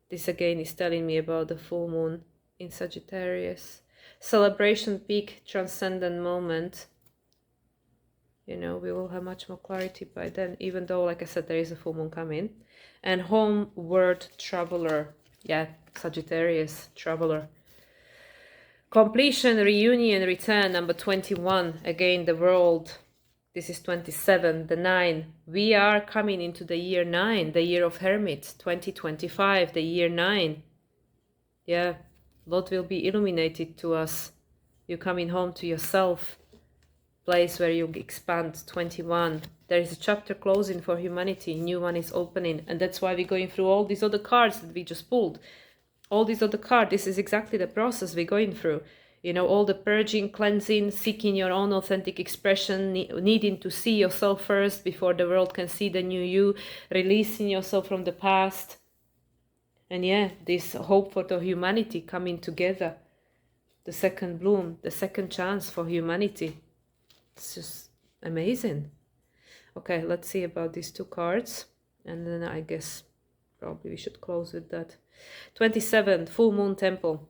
This again is telling me about the full moon in Sagittarius. Celebration, peak, transcendent moment. You know, we will have much more clarity by then, even though, like I said, there is a full moon coming. And homeward traveler. Yeah, Sagittarius, traveler. Completion, reunion, return, number 21. Again, the world. This is 27, the 9. We are coming into the year 9, the year of Hermit, 2025, the year 9. Yeah, a lot will be illuminated to us. You're coming home to yourself, place where you expand, 21. There is a chapter closing for humanity, new one is opening, and that's why we're going through all these other cards that we just pulled. All these other cards, this is exactly the process we're going through. You know, all the purging, cleansing, seeking your own authentic expression, needing to see yourself first before the world can see the new you, releasing yourself from the past. And yeah, this hope for the humanity coming together. The second bloom, the second chance for humanity. It's just amazing. Okay, let's see about these two cards. And then I guess probably we should close with that. 27, full moon temple.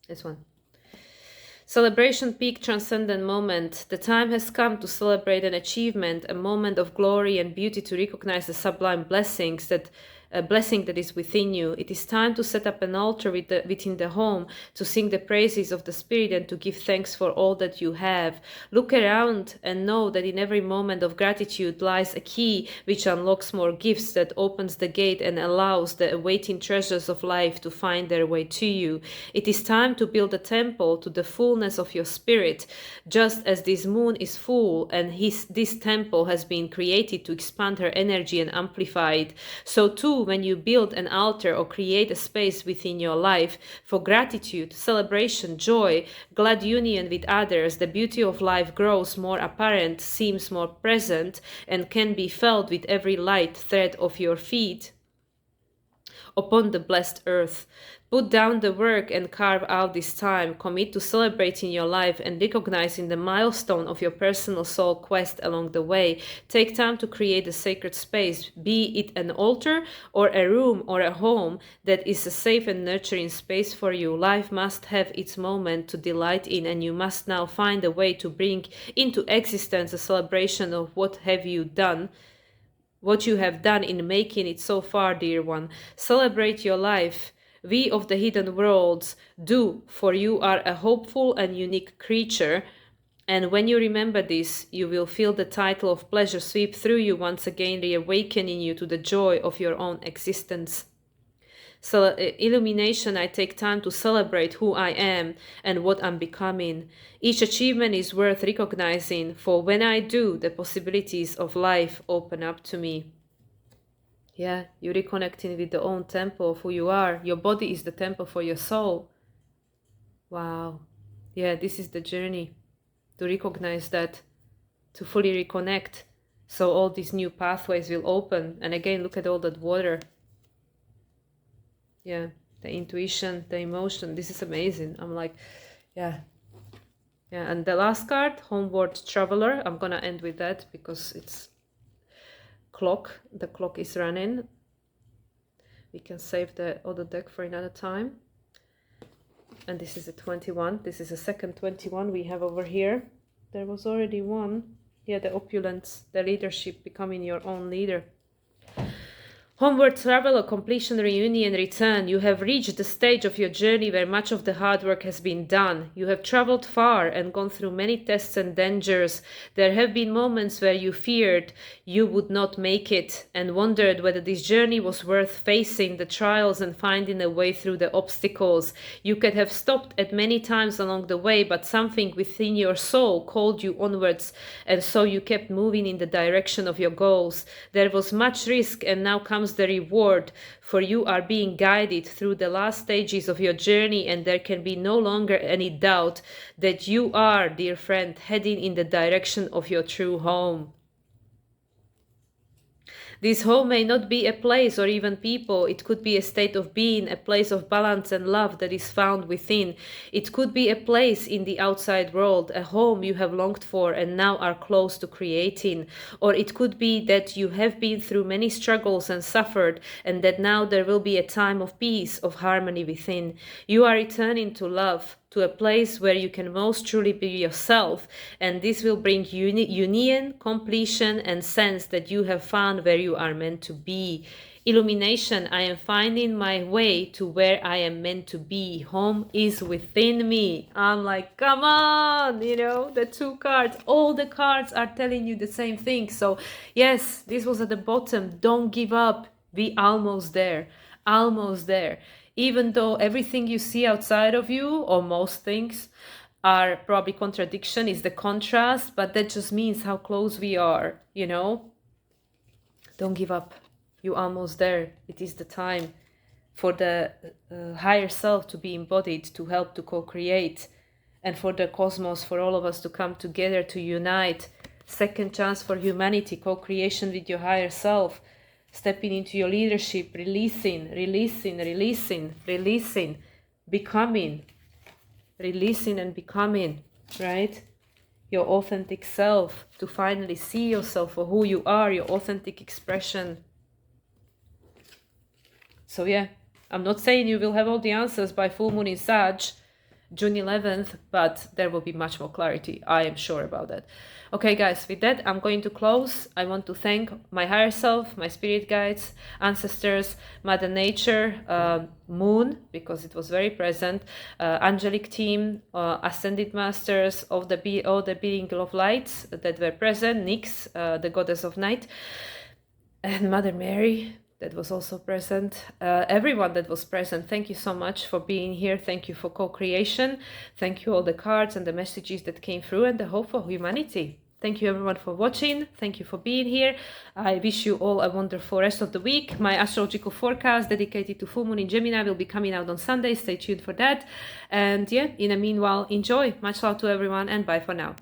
This one. Celebration, peak, transcendent moment. The time has come to celebrate an achievement, a moment of glory and beauty, to recognize the sublime blessings that a blessing that is within you. It is time to set up an altar within the home, to sing the praises of the Spirit and to give thanks for all that you have. Look around and know that in every moment of gratitude lies a key which unlocks more gifts, that opens the gate and allows the awaiting treasures of life to find their way to you. It is time to build a temple to the fullness of your spirit, just as this moon is full and this temple has been created to expand her energy and amplify it. So too, when you build an altar or create a space within your life for gratitude, celebration, joy, glad union with others, the beauty of life grows more apparent, seems more present, and can be felt with every light thread of your feet upon the blessed earth. Put down the work and carve out this time. Commit to celebrating your life and recognizing the milestone of your personal soul quest along the way. Take time to create a sacred space, be it an altar or a room or a home that is a safe and nurturing space for you. Life must have its moment to delight in, and you must now find a way to bring into existence a celebration of what have you done. What you have done in making it so far, dear one. Celebrate your life. We of the hidden worlds do, for you are a hopeful and unique creature. And when you remember this, you will feel the title of pleasure sweep through you once again, reawakening you to the joy of your own existence. So, illumination, I take time to celebrate who I am and what I'm becoming. Each achievement is worth recognizing, for when I do, the possibilities of life open up to me. Yeah, you're reconnecting with the own temple of who you are. Your body is the temple for your soul. Wow. Yeah, this is the journey to recognize that, to fully reconnect. So all these new pathways will open. And again, look at all that water. Yeah, the intuition, the emotion. This is amazing. I'm like, yeah. Yeah, and the last card, Homeward Traveler. I'm gonna end with that because it's clock. The clock is running. We can save the other deck for another time. And this is a 21. This is a second 21 we have over here. There was already one. Yeah, the opulence, the leadership, becoming your own leader. Homeward travel, a completion, reunion, return. You have reached the stage of your journey where much of the hard work has been done. You have traveled far and gone through many tests and dangers. There have been moments where you feared you would not make it and wondered whether this journey was worth facing the trials and finding a way through the obstacles. You could have stopped at many times along the way, but something within your soul called you onwards, and so you kept moving in the direction of your goals. There was much risk, and now comes comes the reward, for you are being guided through the last stages of your journey, and there can be no longer any doubt that you are, dear friend, heading in the direction of your true home. This home may not be a place or even people. It could be a state of being, a place of balance and love that is found within. It could be a place in the outside world, a home you have longed for and now are close to creating. Or it could be that you have been through many struggles and suffered, and that now there will be a time of peace, of harmony within. You are returning to love, to a place where you can most truly be yourself, and this will bring union, completion, and sense that you have found where you are meant to be. Illumination, I am finding my way to where I am meant to be. Home is within me. I'm like, come on, the 2 cards, all the cards are telling you the same thing. So yes, this was at the bottom. Don't give up. We almost there, almost there. Even though everything you see outside of you, or most things, are probably contradiction, is the contrast, but that just means how close we are, Don't give up. You're almost there. It is the time for the higher self to be embodied, to help to co-create, and for the cosmos, for all of us to come together, to unite. Second chance for humanity, co-creation with your higher self. Stepping into your leadership, releasing, becoming, releasing and becoming, right? Your authentic self, to finally see yourself for who you are, your authentic expression. So yeah, I'm not saying you will have all the answers by full moon in Sag, June 11th, but there will be much more clarity. I am sure about that. Okay, guys, with that, I'm going to close. I want to thank my higher self, my spirit guides, ancestors, Mother Nature, Moon, because it was very present, angelic team, ascended masters of all the being of lights that were present, Nyx, the goddess of night, and Mother Mary, that was also present. Everyone that was present, thank you so much for being here. Thank you for co-creation. Thank you all the cards and the messages that came through, and the hope for humanity. Thank you everyone for watching. Thank you for being here. I wish you all a wonderful rest of the week. My astrological forecast dedicated to full moon in Gemini will be coming out on Sunday. Stay tuned for that. And yeah, in the meanwhile, enjoy. Much love to everyone, and bye for now.